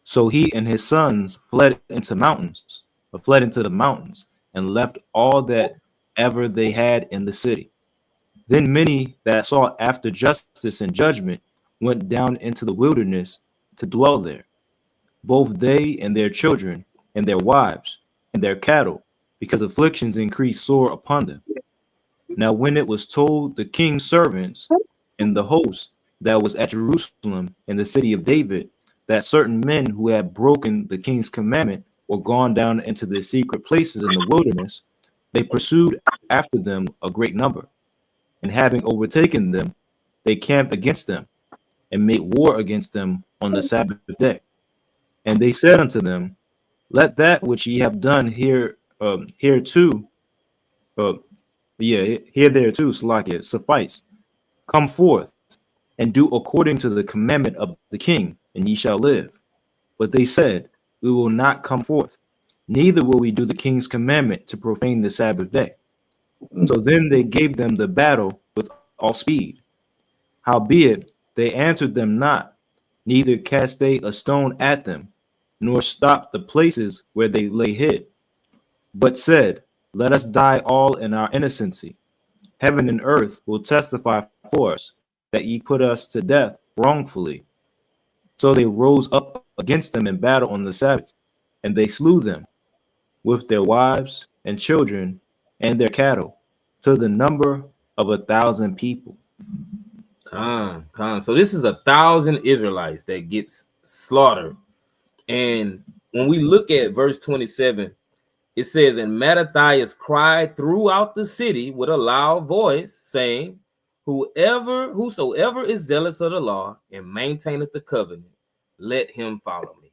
So he and his sons fled into the mountains, and left all that ever they had in the city. Then many that sought after justice and judgment went down into the wilderness to dwell there, both they and their children and their wives and their cattle, because afflictions increased sore upon them. Now when it was told the king's servants and the host that was at Jerusalem in the city of David, that certain men who had broken the king's commandment were gone down into the secret places in the wilderness, they pursued after them a great number, and having overtaken them, they camped against them and made war against them on the Sabbath day. And they said unto them, let that which ye have done hitherto suffice. Come forth and do according to the commandment of the king, and ye shall live. But they said, we will not come forth, neither will we do the king's commandment to profane the Sabbath day. So then they gave them the battle with all speed. Howbeit they answered them not, neither cast they a stone at them, nor stopped the places where they lay hid, but said, let us die all in our innocency. Heaven and earth will testify for us that ye put us to death wrongfully. So they rose up against them in battle on the Sabbath, and they slew them with their wives and children and their cattle, to the number of 1,000 people. So this is 1,000 Israelites that gets slaughtered. And when we look at verse 27, it says, and Mattathias cried throughout the city with a loud voice, saying, whosoever is zealous of the law and maintaineth the covenant, let him follow me.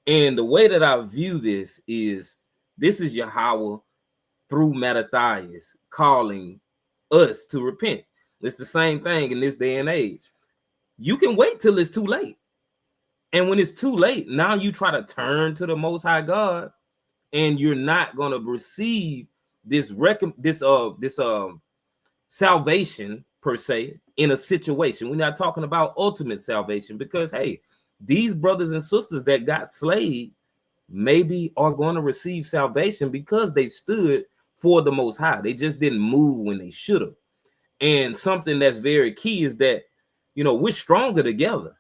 And the way that I view this is Yahweh through Mattathias calling us to repent. It's the same thing in this day and age. You can wait till it's too late. And when it's too late, now you try to turn to the Most High God, and you're not going to receive this salvation per se in a situation. We're not talking about ultimate salvation, because hey, these brothers and sisters that got slayed maybe are going to receive salvation because they stood for the Most High. They just didn't move when they should have. And something that's very key is that, we're stronger together.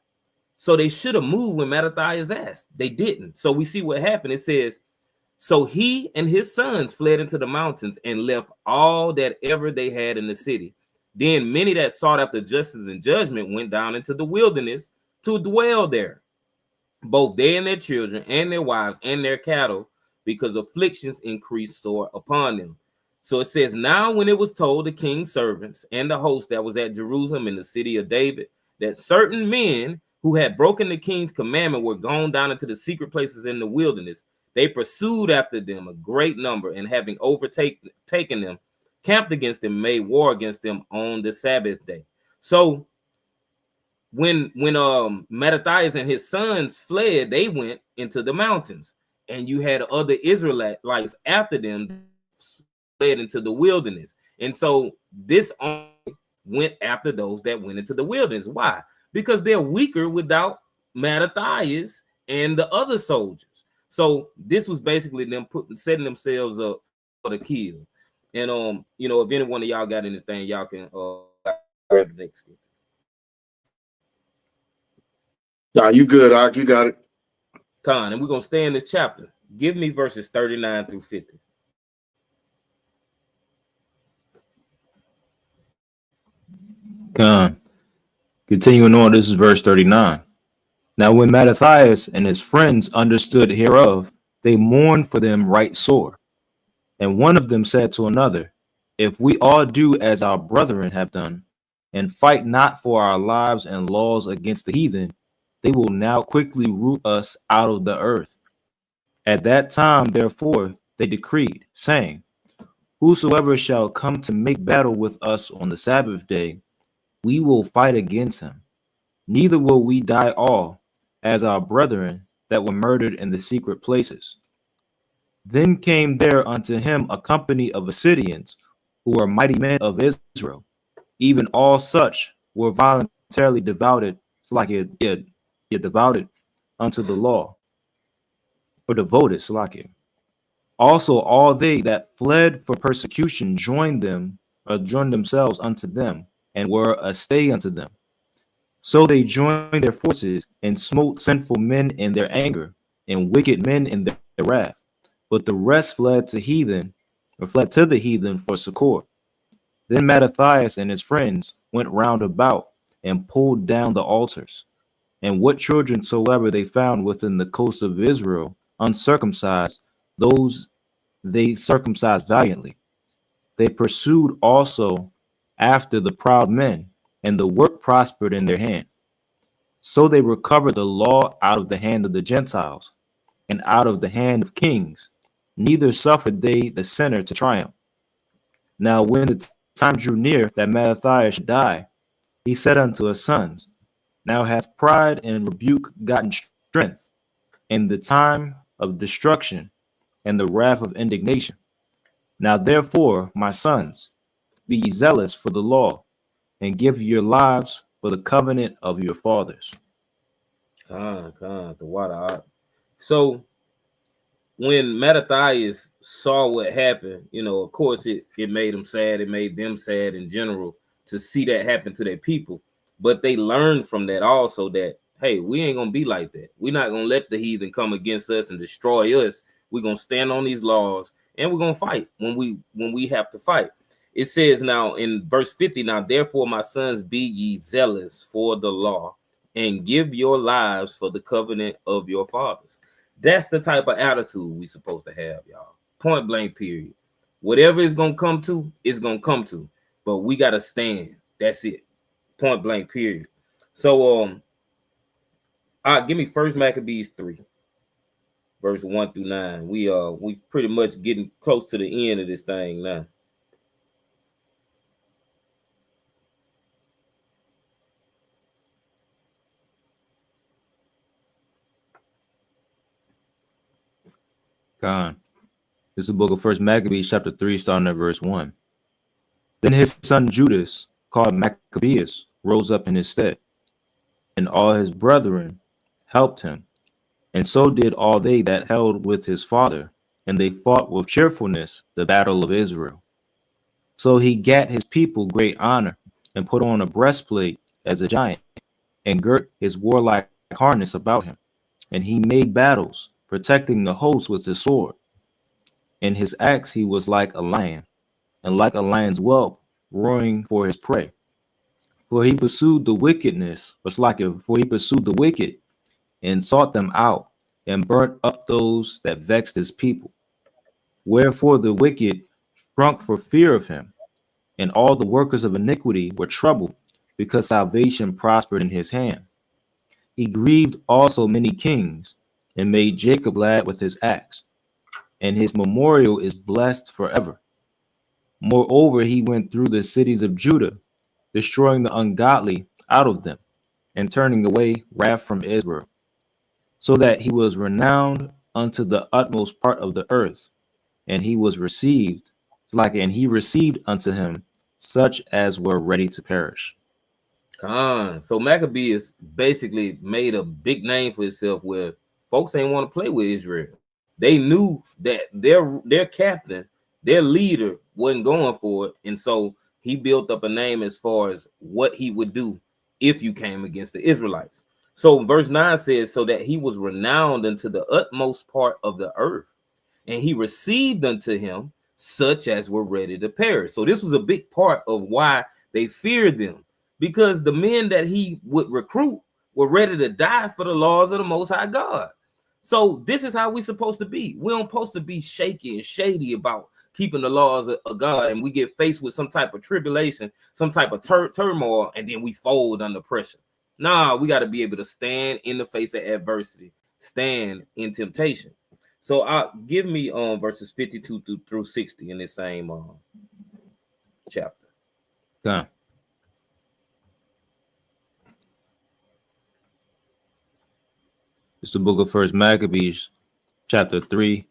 So they should have moved when Mattathias asked. They didn't. So we see what happened. It says, so he and his sons fled into the mountains and left all that ever they had in the city. Then many that sought after justice and judgment went down into the wilderness to dwell there, both they and their children and their wives and their cattle, because afflictions increased sore upon them. So it says, now when it was told the king's servants and the host that was at Jerusalem in the city of David, that certain men who had broken the king's commandment were gone down into the secret places in the wilderness, they pursued after them a great number, and having taken them, camped against them, made war against them on the Sabbath day. So when Mattathias and his sons fled, they went into the mountains, and you had other Israelites after them fled into the wilderness. And so this only went after those that went into the wilderness. Why? Because they're weaker without Mattathias and the other soldiers. So this was basically them setting themselves up for the kill. And if any one of y'all got anything, y'all can grab the next one. Nah, you good, Ak. You got it. Con, and we're gonna stay in this chapter. Give me verses 39 through 50. Con. Continuing on, this is verse 39. Now when Mattathias and his friends understood hereof, they mourned for them right sore. And one of them said to another, if we all do as our brethren have done, and fight not for our lives and laws against the heathen, they will now quickly root us out of the earth. At that time, therefore, they decreed, saying, whosoever shall come to make battle with us on the Sabbath day, we will fight against him. Neither will we die all, as our brethren that were murdered in the secret places. Then came there unto him a company of Assyrians, who were mighty men of Israel. Even all such were voluntarily devoted, devoted unto the law, or devoted, Also all they that fled for persecution joined themselves unto them, and were a stay unto them. So they joined their forces and smote sinful men in their anger, and wicked men in their wrath. But the rest fled to the heathen for succor. Then Mattathias and his friends went round about and pulled down the altars, and what children soever they found within the coast of Israel uncircumcised, those they circumcised valiantly. They pursued also after the proud men, and the work prospered in their hand. So they recovered the law out of the hand of the Gentiles, and out of the hand of kings, neither suffered they the sinner to triumph. Now when the time drew near that Mattathias should die, he said unto his sons, now hath pride and rebuke gotten strength, in the time of destruction and the wrath of indignation. Now therefore, my sons, be ye zealous for the law, and give your lives for the covenant of your fathers. The water. So when Mattathias saw what happened, of course it made him sad. It made them sad in general to see that happen to their people. But they learned from that also that, hey, we ain't gonna be like that. We're not gonna let the heathen come against us and destroy us. We're gonna stand on these laws and we're gonna fight when we have to fight. It says now in verse 50, now therefore, my sons, be ye zealous for the law and give your lives for the covenant of your fathers. That's the type of attitude we supposed to have, y'all. Point blank, period. Whatever it's gonna come to, it's gonna come to. But we gotta stand. That's it. Point blank, period. So give me First Maccabees 3, verse 1 through 9. We pretty much getting close to the end of this thing now. God. This is the book of First Maccabees, chapter 3, starting at verse 1. Then his son Judas, called Maccabeus, rose up in his stead, and all his brethren helped him, and so did all they that held with his father, and they fought with cheerfulness the battle of Israel. So he gat his people great honor, and put on a breastplate as a giant, and girt his warlike harness about him, and he made battles, protecting the host with his sword. In his acts he was like a lion, and like a lion's whelp, roaring for his prey. For he pursued the wickedness, for he pursued the wicked, and sought them out, and burnt up those that vexed his people. Wherefore the wicked shrunk for fear of him, and all the workers of iniquity were troubled, because salvation prospered in his hand. He grieved also many kings, and made Jacob glad with his acts, and his memorial is blessed forever. Moreover, he went through the cities of Judah, destroying the ungodly out of them, and turning away wrath from Israel, so that he was renowned unto the utmost part of the earth, and he received unto him such as were ready to perish. So Maccabees basically made a big name for himself where folks ain't want to play with Israel. They knew that their captain, their leader, wasn't going for it, and so he built up a name as far as what he would do if you came against the Israelites. So verse 9 says, so that he was renowned unto the utmost part of the earth, and he received unto him such as were ready to perish. So this was a big part of why they feared them, because the men that he would recruit were ready to die for the laws of the Most High God. So this is how we're supposed to be. We don't supposed to be shaky and shady about keeping the laws of God, and we get faced with some type of tribulation, some type of turmoil, and then we fold under pressure. Nah, we got to be able to stand in the face of adversity, stand in temptation. So give me verses 52 through 60 in this same chapter. Okay. It's the book of First Maccabees, chapter 3,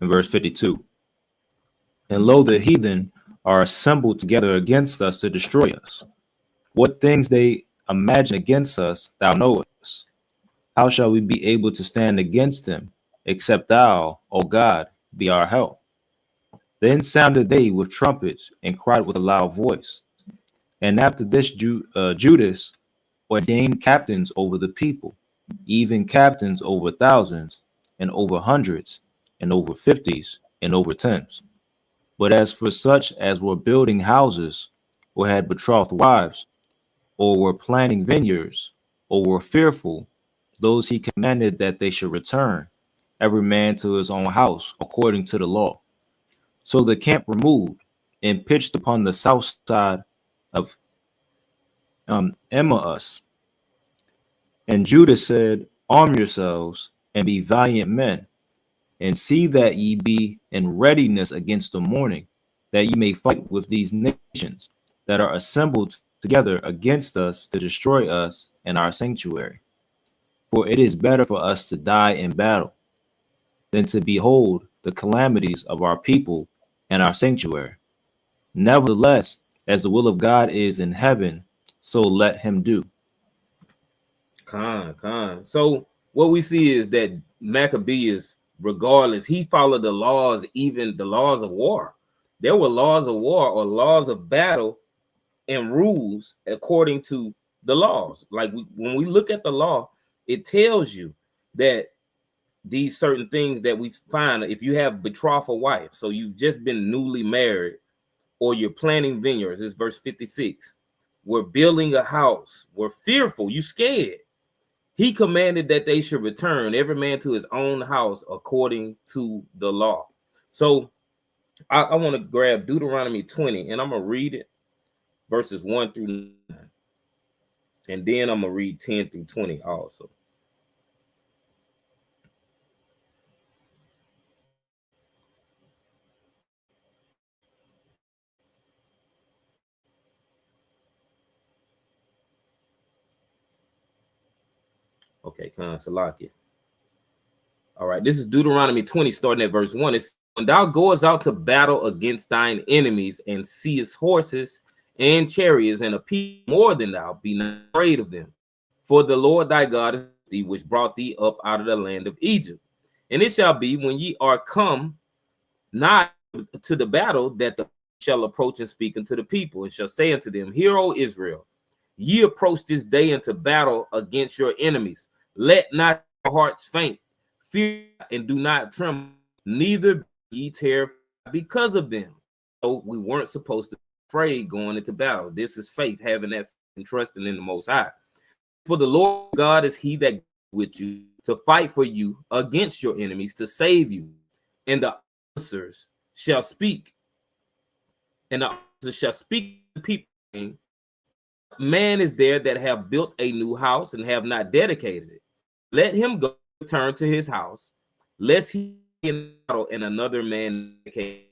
and verse 52. And lo, the heathen are assembled together against us to destroy us. What things they imagine against us, thou knowest. How shall we be able to stand against them, except thou, O God, be our help? Then sounded they with trumpets, and cried with a loud voice. And after this Judas ordained captains over the people, even captains over thousands, and over hundreds, and over fifties, and over tens. But as for such as were building houses, or had betrothed wives, or were planting vineyards, or were fearful, those he commanded that they should return, every man to his own house, according to the law. So the camp removed, and pitched upon the south side of Emmaus. And Judah said, arm yourselves, and be valiant men, and see that ye be in readiness against the morning, that ye may fight with these nations that are assembled together against us to destroy us and our sanctuary. For it is better for us to die in battle than to behold the calamities of our people and our sanctuary. Nevertheless, as the will of God is in heaven, so let him do. So what we see is that Maccabees regardless. He followed the laws, even the laws of war. There were laws of war or laws of battle and rules according to the laws. Like when we look at the law, it tells you that these certain things that we find, if you have betrothed a wife, so you've just been newly married, or you're planting vineyards, this is verse 56. We're building a house, we're fearful, you scared. He commanded that they should return every man to his own house according to the law. So I want to grab Deuteronomy 20, and I'm going to read it, verses 1 through 9. And then I'm going to read 10 through 20 also. Okay, Salaki. All right, this is Deuteronomy 20, starting at verse 1. It's when thou goest out to battle against thine enemies and seest horses and chariots and a people more than thou, be not afraid of them. For the Lord thy God is thee, which brought thee up out of the land of Egypt. And it shall be when ye are come nigh to the battle, that the shall approach and speak unto the people, and shall say unto them, Hear, O Israel, ye approach this day into battle against your enemies. Let not your hearts faint, fear and do not tremble, neither be ye terrified because of them. So we weren't supposed to be afraid going into battle. This is faith, having that and trusting in the Most High. For the Lord God is he that with you to fight for you against your enemies, to save you. And the officers shall speak, and the officers shall speak to the people. Man is there that have built a new house and have not dedicated it. Let him go return to his house, lest he in battle and another man dedicate.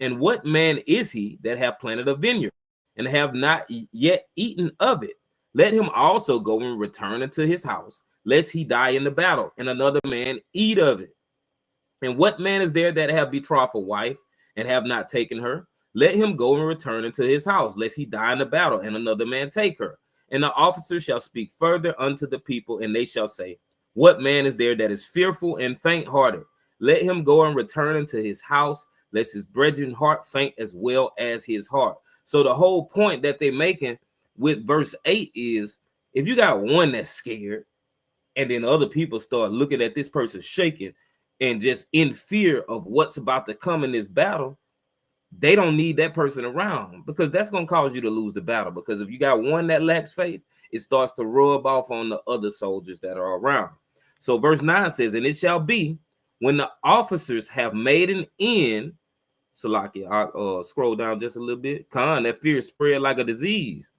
And what man is he that have planted a vineyard and have not yet eaten of it? Let him also go and return into his house, lest he die in the battle and another man eat of it. And what man is there that have betrothed a wife and have not taken her? Let him go and return into his house, lest he die in the battle and another man take her. And the officers shall speak further unto the people, and they shall say, What man is there that is fearful and faint-hearted? Let him go and return into his house, lest his brethren heart faint as well as his heart. So the whole point that they're making with verse 8 is, if you got one that's scared, and then other people start looking at this person shaking and just in fear of what's about to come in this battle, they don't need that person around, because that's going to cause you to lose the battle. Because if you got one that lacks faith, it starts to rub off on the other soldiers that are around. So verse 9 says, And it shall be when the officers have made an end, Salaki, I'll scroll down just a little bit. That fear spread like a disease.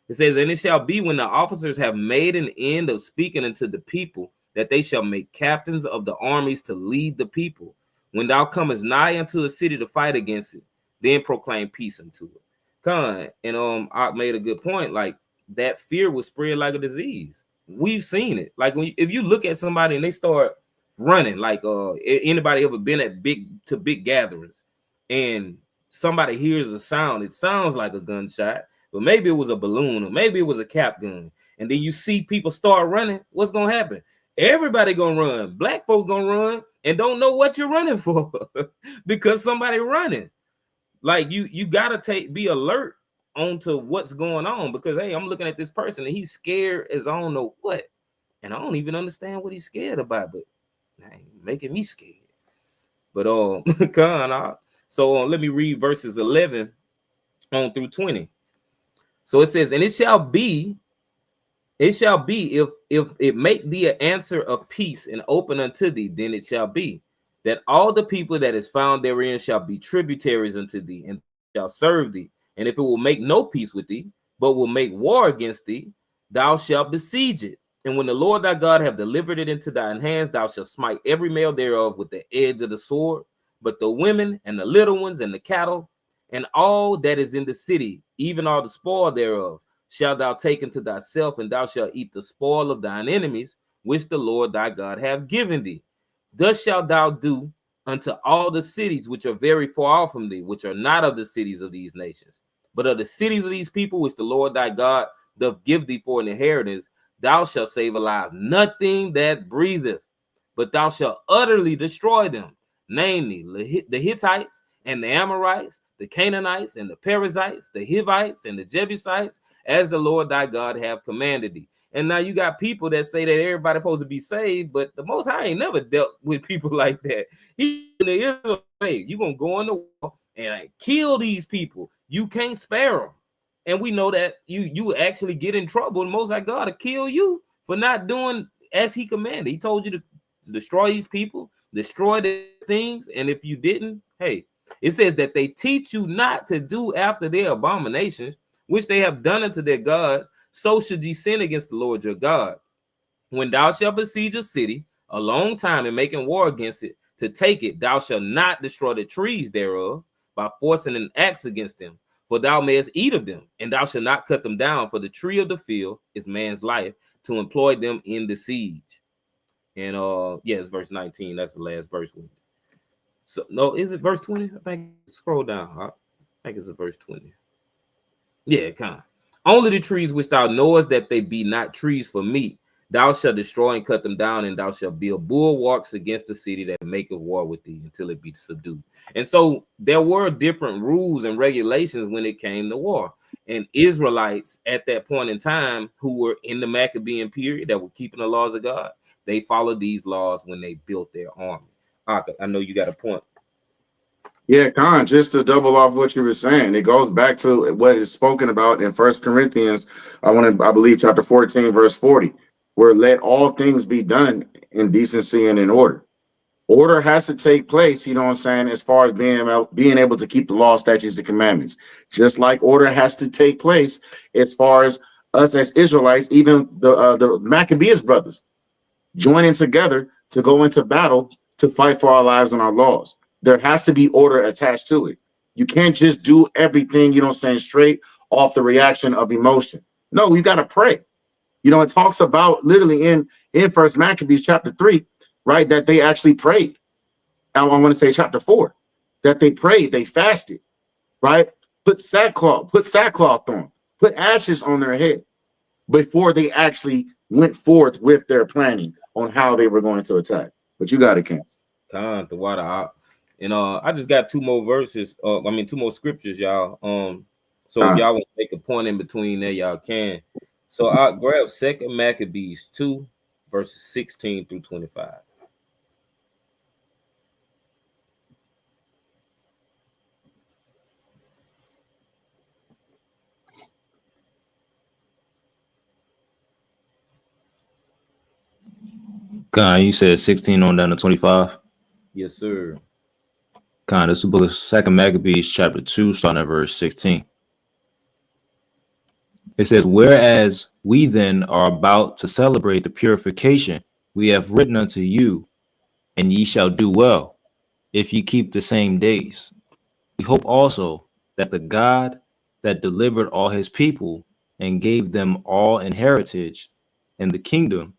It says, And it shall be when the officers have made an end of speaking unto the people, that they shall make captains of the armies to lead the people. When thou comest nigh unto a city to fight against it, then proclaim peace unto it. And I made a good point. Like, that fear will spread like a disease. We've seen it. Like, if you look at somebody and they start running, like anybody ever been at big gatherings, and somebody hears a sound, it sounds like a gunshot, but maybe it was a balloon, or maybe it was a cap gun, and then you see people start running. What's gonna happen? Everybody gonna run. Black folks gonna run and don't know what you're running for because somebody running. Like, you gotta be alert onto what's going on, because hey, I'm looking at this person and he's scared as I don't know what, and I don't even understand what he's scared about, but man, making me scared. But so let me read verses 11 on through 20. So it says, And it shall be if it make thee an answer of peace and open unto thee, then it shall be that all the people that is found therein shall be tributaries unto thee, and shall serve thee. And if it will make no peace with thee, but will make war against thee, thou shalt besiege it. And when the Lord thy God have delivered it into thine hands, thou shalt smite every male thereof with the edge of the sword, but the women and the little ones and the cattle and all that is in the city, even all the spoil thereof, shalt thou take unto thyself, and thou shalt eat the spoil of thine enemies, which the Lord thy God hath given thee. Thus shalt thou do unto all the cities which are very far off from thee, which are not of the cities of these nations, but of the cities of these people which the Lord thy God doth give thee for an inheritance. Thou shalt save alive nothing that breatheth, but thou shalt utterly destroy them, namely the Hittites and the Amorites, the Canaanites and the Perizzites, the Hivites and the Jebusites, as the Lord thy God have commanded thee. And now you got people that say that everybody's supposed to be saved, but the Most High ain't never dealt with people like that. He in the Israel, hey, you're gonna go in the war and kill these people. You can't spare them. And we know that you actually get in trouble, and Most High God to kill you for not doing as he commanded. He told you to destroy these people, destroy the things, and if you didn't, hey, it says that they teach you not to do after their abominations, which they have done unto their gods, so should ye sin against the Lord your God. When thou shalt besiege a city a long time and making war against it to take it, thou shalt not destroy the trees thereof by forcing an axe against them, for thou mayest eat of them, and thou shalt not cut them down, for the tree of the field is man's life, to employ them in the siege. And it's verse 19. That's the last verse. So no, is it verse 20? I think scroll down. I think it's a verse 20. Yeah, kind of. Only the trees which thou knowest that they be not trees for meat, thou shalt destroy and cut them down, and thou shalt build bulwarks against the city that maketh war with thee until it be subdued. And so there were different rules and regulations when it came to war. And Israelites at that point in time who were in the Maccabean period that were keeping the laws of God, they followed these laws when they built their army. I know you got a point. Yeah, Khan, just to double off what you were saying, it goes back to what is spoken about in 1 Corinthians, I believe chapter 14, verse 40, where let all things be done in decency and in order. Order has to take place, you know what I'm saying, as far as being able to keep the law, statutes, and commandments. Just like order has to take place as far as us as Israelites, even the Maccabees brothers joining together to go into battle to fight for our lives and our laws. There has to be order attached to it. You can't just do everything, you know what I'm saying, straight off the reaction of emotion. No, you got to pray. You know, it talks about literally in First Maccabees chapter 3, right, that they actually prayed. I want to say chapter 4, that they prayed, they fasted, right? Put sackcloth on, put ashes on their head before they actually went forth with their planning on how they were going to attack. But you got it, Ken. The water out. And I just got two more verses. Two more scriptures, y'all. So if y'all want to make a point in between there, y'all can. So I'll grab 2 Maccabees 2, verses 16 through 25. Con, you said 16 on down to 25? Yes, sir. Con, this is the book of 2 Maccabees, chapter 2, starting at verse 16. It says, whereas we then are about to celebrate the purification, we have written unto you, and ye shall do well, if ye keep the same days. We hope also that the God that delivered all his people and gave them all in heritage and the kingdom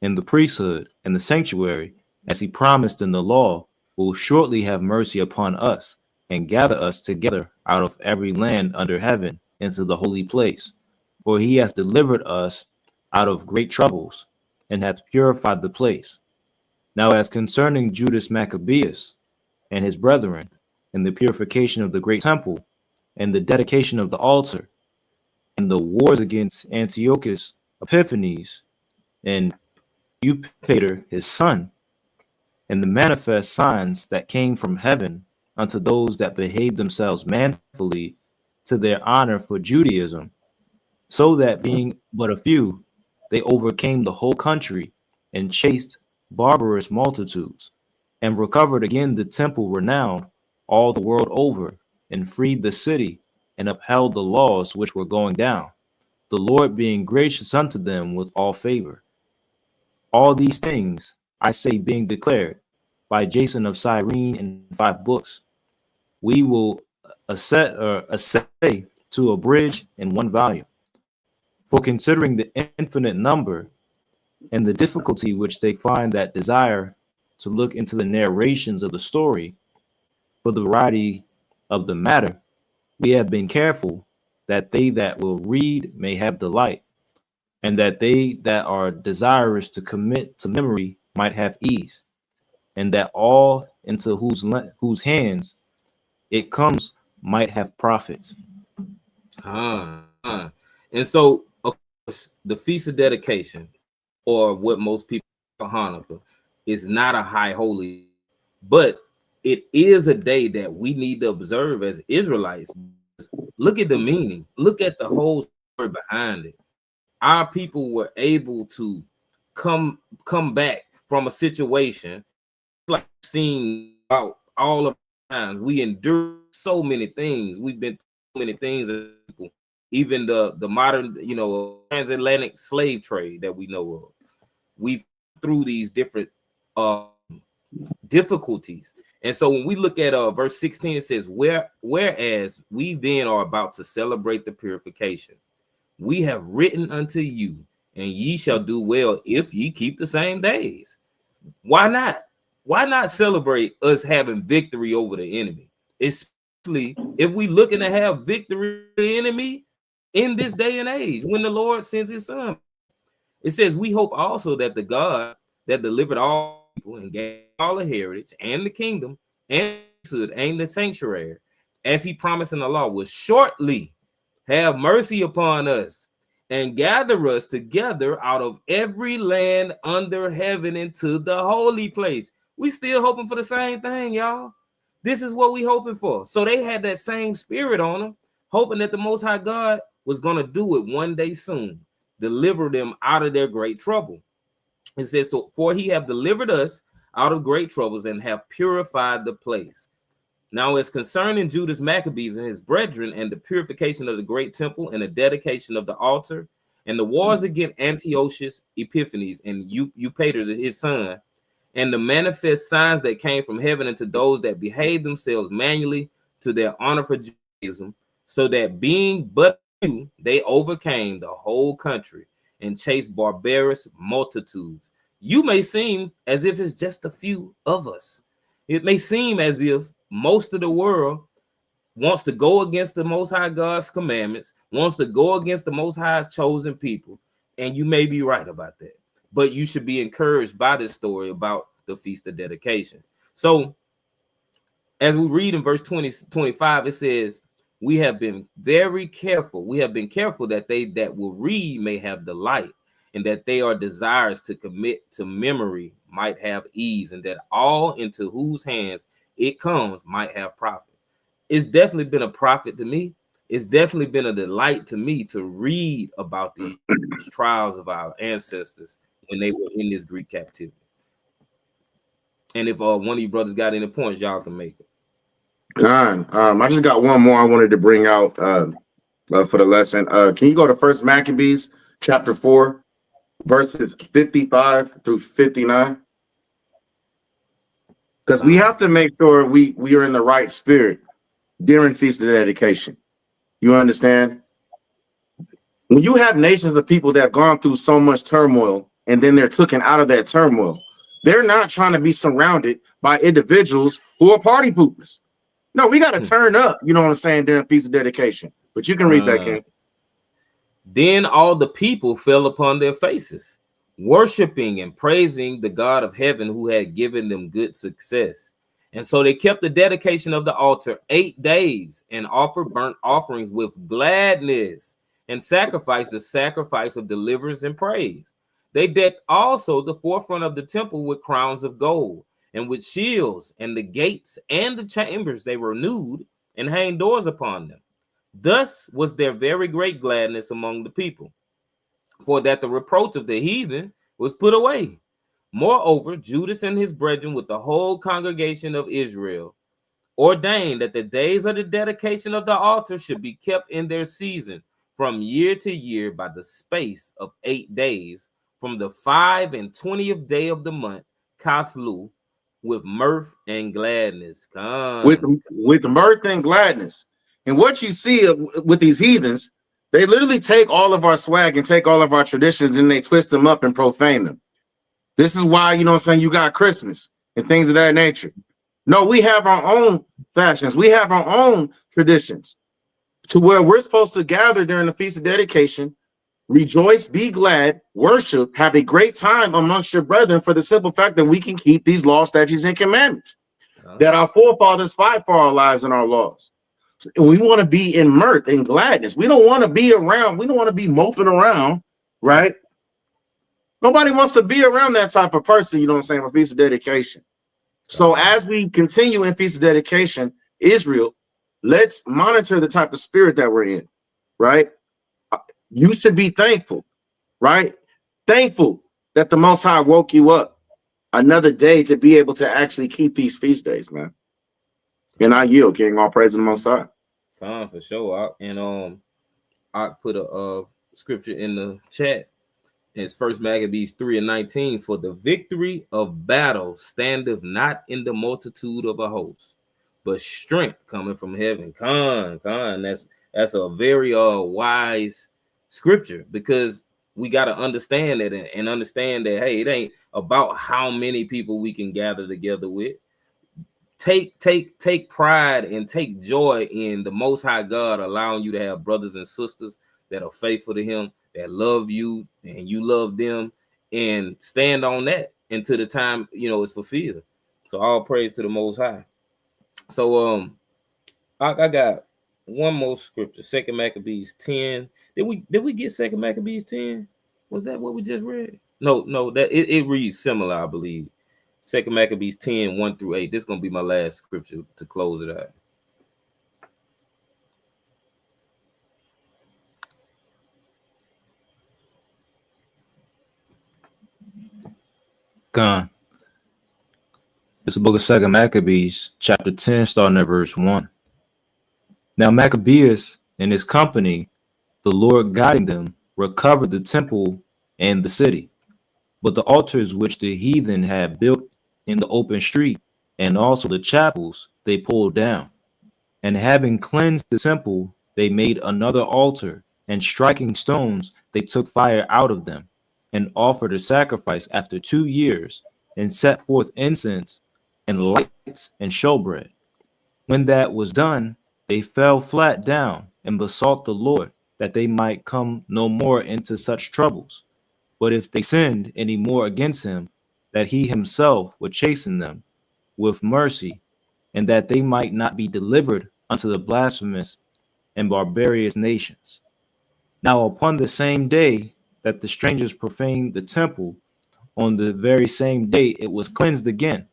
and the priesthood and the sanctuary, as he promised in the law, will shortly have mercy upon us and gather us together out of every land under heaven into the holy place. For he hath delivered us out of great troubles and hath purified the place. Now as concerning Judas Maccabeus and his brethren, and the purification of the great temple, and the dedication of the altar, and the wars against Antiochus Epiphanes, and Eupator his son, and the manifest signs that came from heaven unto those that behaved themselves manfully to their honor for Judaism, so that being but a few, they overcame the whole country and chased barbarous multitudes, and recovered again the temple renowned all the world over, and freed the city, and upheld the laws which were going down, the Lord being gracious unto them with all favor. All these things, I say, being declared by Jason of Cyrene in 5 books, we will essay to abridge in 1 volume. For considering the infinite number and the difficulty which they find that desire to look into the narrations of the story, for the variety of the matter, we have been careful that they that will read may have delight, and that they that are desirous to commit to memory might have ease, and that all into whose hands it comes might have profit. And so, of course, the Feast of Dedication, or what most people call Hanukkah, is not a high holy, but it is a day that we need to observe as Israelites. Look at the meaning. Look at the whole story behind it. Our people were able to come back from a situation like seeing out all of the times. We endured so many things. We've been through so many things as people. Even the modern, transatlantic slave trade that we know of. We've through these different difficulties. And so when we look at verse 16, it says, whereas we then are about to celebrate the purification, we have written unto you, and ye shall do well if ye keep the same days. Why not? Why not celebrate us having victory over the enemy? Especially if we looking to have victory over the enemy in this day and age when the Lord sends his son. It says, we hope also that the God that delivered all people and gave all the heritage and the kingdom and the sanctuary, as he promised in the law, will shortly have mercy upon us and gather us together out of every land under heaven into the holy place. We still hoping for the same thing, y'all. This is what we hoping for. So they had that same spirit on them, hoping that the Most High God was going to do it one day soon, deliver them out of their great trouble. It says, so for he have delivered us out of great troubles and have purified the place. Now, as concerning Judas Maccabees and his brethren, and the purification of the great temple, and the dedication of the altar, and the wars against Antiochus Epiphanes and Eupator his son, and the manifest signs that came from heaven unto those that behaved themselves manually to their honor for Judaism, so that being but few, they overcame the whole country and chased barbarous multitudes. You may seem as if it's just a few of us. It may seem as if most of the world wants to go against the Most High God's commandments, wants to go against the Most High's chosen people, and you may be right about that. But you should be encouraged by this story about the Feast of Dedication. So, as we read in verse 25, it says, we have been very careful. We have been careful that they that will read may have delight, and that they are desirous to commit to memory might have ease, and that all into whose hands it comes might have profit. It's definitely been a profit to me. It's definitely been a delight to me to read about these trials of our ancestors when they were in this Greek captivity. And if one of you brothers got any points, y'all can make it. I just got one more I wanted to bring out for the lesson. Can you go to First Maccabees chapter 4, verses 55 through 59? Because we have to make sure we are in the right spirit during Feast of Dedication. You understand? When you have nations of people that have gone through so much turmoil and then they're taken out of that turmoil, they're not trying to be surrounded by individuals who are party poopers. No, we got to turn up, you know what I'm saying, during Feast of Dedication. But you can read that, King. Then all the people fell upon their faces, worshiping and praising the God of heaven who had given them good success. And so they kept the dedication of the altar 8 days and offered burnt offerings with gladness and sacrificed the sacrifice of deliverance and praise. They decked also the forefront of the temple with crowns of gold and with shields, and the gates and the chambers they renewed and hanged doors upon them. Thus was there very great gladness among the people, for that the reproach of the heathen was put away. Moreover, Judas and his brethren with the whole congregation of Israel ordained that the days of the dedication of the altar should be kept in their season from year to year by the space of 8 days, from the 25th day of the month, Kaslu, with mirth and gladness. With mirth and gladness. And what you see with these heathens, they literally take all of our swag and take all of our traditions and they twist them up and profane them. This is why, you know what I'm saying, you got Christmas and things of that nature. No, we have our own fashions. We have our own traditions to where we're supposed to gather during the Feast of Dedication, Rejoice, be glad, worship, have a great time amongst your brethren for the simple fact that we can keep these laws, statutes, and commandments that our forefathers fight for our lives and our laws. And we want to be in mirth and gladness. We don't want to be around. We don't want to be moping around, right? Nobody wants to be around that type of person, you know what I'm saying, for Feast of Dedication. So as we continue in Feast of Dedication, Israel, let's monitor the type of spirit that we're in, right? You should be thankful, right? Thankful that the Most High woke you up another day to be able to actually keep these feast days, man. And I yield, King. All praise to the Most High. Fine, for sure. And I put a scripture in the chat. It's First Maccabees 3:19. For the victory of battle standeth not in the multitude of a host, but strength coming from heaven. That's a very wise scripture, because we got to understand that and understand that, hey, it ain't about how many people we can gather together with. Take pride and take joy in the Most High God allowing you to have brothers and sisters that are faithful to him, that love you and you love them, and stand on that until the time, it's fulfilled. So all praise to the Most High. So I got one more scripture, 2 Maccabees 10. Did we get 2 Maccabees 10? Was that what we just read? No, that it reads similar, I believe. 2 Maccabees 10, 1-8. This is gonna be my last scripture to close it out. Gone. It's the book of 2 Maccabees, chapter 10, starting at verse 1. Now Maccabeus and his company, the Lord guiding them, recovered the temple and the city. But the altars which the heathen had built in the open street, and also the chapels, they pulled down. And having cleansed the temple, they made another altar, and striking stones, they took fire out of them, and offered a sacrifice after 2 years, and set forth incense and lights and showbread. When that was done, they fell flat down and besought the Lord that they might come no more into such troubles. But if they sinned any more against him, that he himself would chasten them with mercy, and that they might not be delivered unto the blasphemous and barbarous nations. Now upon the same day that the strangers profaned the temple, on the very same day it was cleansed again,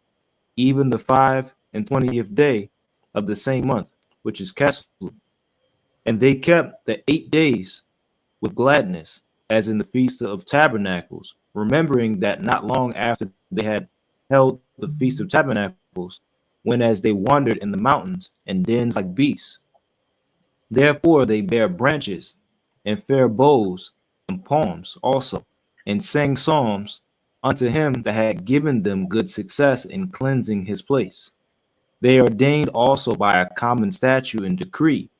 even the 25th day of the same month, which is Caslu. And they kept the 8 days with gladness, as in the Feast of Tabernacles, remembering that not long after they had held the Feast of Tabernacles, when as they wandered in the mountains and dens like beasts. Therefore they bare branches and fair bows and palms also, and sang psalms unto him that had given them good success in cleansing his place. They ordained also by a common statute and decree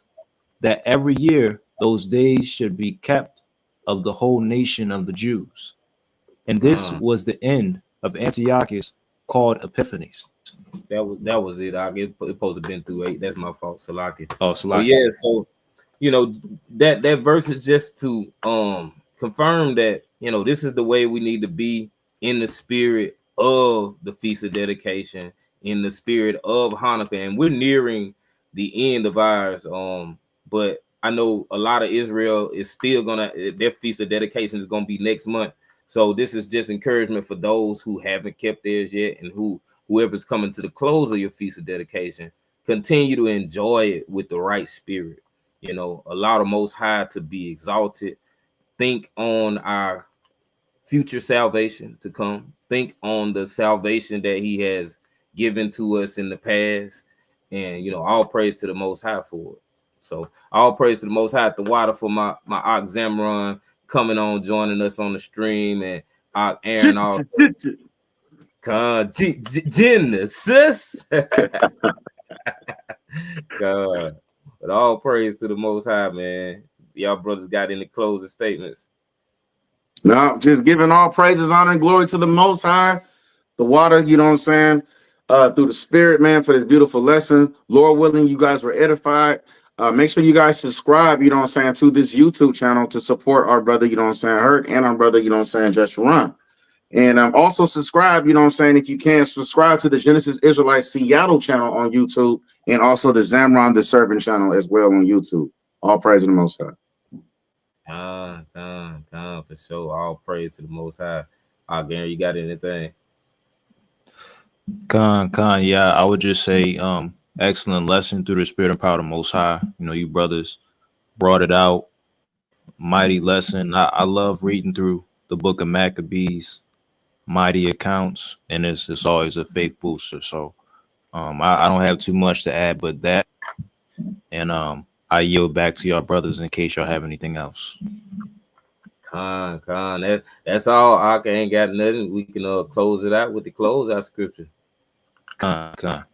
that every year those days should be kept of the whole nation of the Jews. And this was the end of Antiochus, called Epiphanes. That was it. It's supposed to have been through 8. That's my fault, Salaki. Oh, Salaki. But yeah, so that verse is just to confirm that this is the way we need to be in the spirit of the Feast of Dedication, in the spirit of Hanukkah, and we're nearing the end of ours. But I know a lot of Israel is still their Feast of Dedication is gonna be next month. So this is just encouragement for those who haven't kept theirs yet, and whoever's coming to the close of your Feast of Dedication, continue to enjoy it with the right spirit. Allow the Most High to be exalted. Think on our future salvation to come. Think on the salvation that he has given to us in the past. And, all praise to the Most High for it. So all praise to the Most High at the water for my Ox Zamran coming on, joining us on the stream, and Aaron also. Genesis. God. But all praise to the Most High, man. Y'all brothers got any closing statements? No, just giving all praises, honor, and glory to the Most High, the water, you know what I'm saying, through the Spirit, man, for this beautiful lesson. Lord willing, you guys were edified. Make sure you guys subscribe, you know what I'm saying, to this YouTube channel to support our brother, you know what I'm saying, Hurt, and our brother, you know what I'm saying, Just Run. And also subscribe, you know what I'm saying, if you can, subscribe to the Genesis Israelite Seattle channel on YouTube and also the Zamran the Servant channel as well on YouTube. All praise to the Most High. For sure. All praise to the Most High. Gary, you got anything? Khan, yeah, I would just say excellent lesson through the spirit and power of the Most High. You know, you brothers brought it out. Mighty lesson. I love reading through the book of Maccabees, mighty accounts, and it's always a faith booster. So I don't have too much to add but that. And I yield back to y'all brothers in case y'all have anything else. Khan. That's all. I ain't got nothing. We can close it out with the closeout scripture. Khan.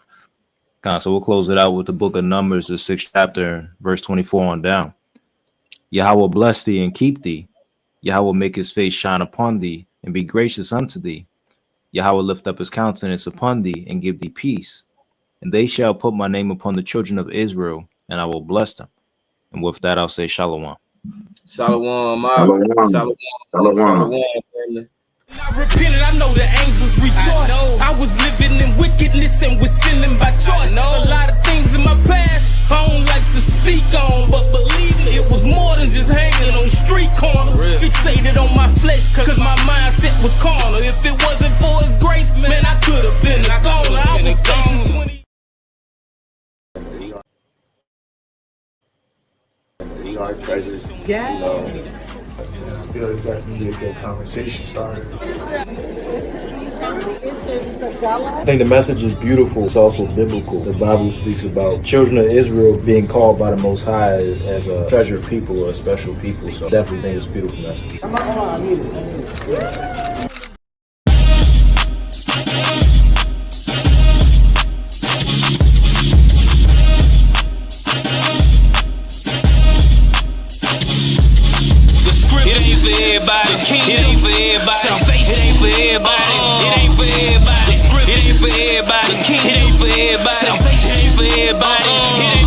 So we'll close it out with the book of Numbers, the 6th chapter, verse 24 on down. Yahweh bless thee and keep thee. Yahweh make his face shine upon thee and be gracious unto thee. Yahweh lift up his countenance upon thee and give thee peace. And they shall put my name upon the children of Israel, and I will bless them. And with that, I'll say shalom. Shalom. Family. I repented, I know the angels rejoice. I was living in wickedness and was sinning by choice. A lot of things in my past I don't like to speak on, but believe me, it was more than just hanging on street corners. Fixated on my flesh, cause my mindset was carnal. If it wasn't for his grace, man, I could have been a goner. I was facing 20. Yeah. I feel like that need to get a conversation started. I think the message is beautiful. It's also biblical. The Bible speaks about children of Israel being called by the Most High as a treasured people or a special people. So I definitely think it's a beautiful message. It ain't for everybody. It ain't for everybody. It ain't for everybody. It ain't for everybody. It ain't for everybody. It ain't for everybody.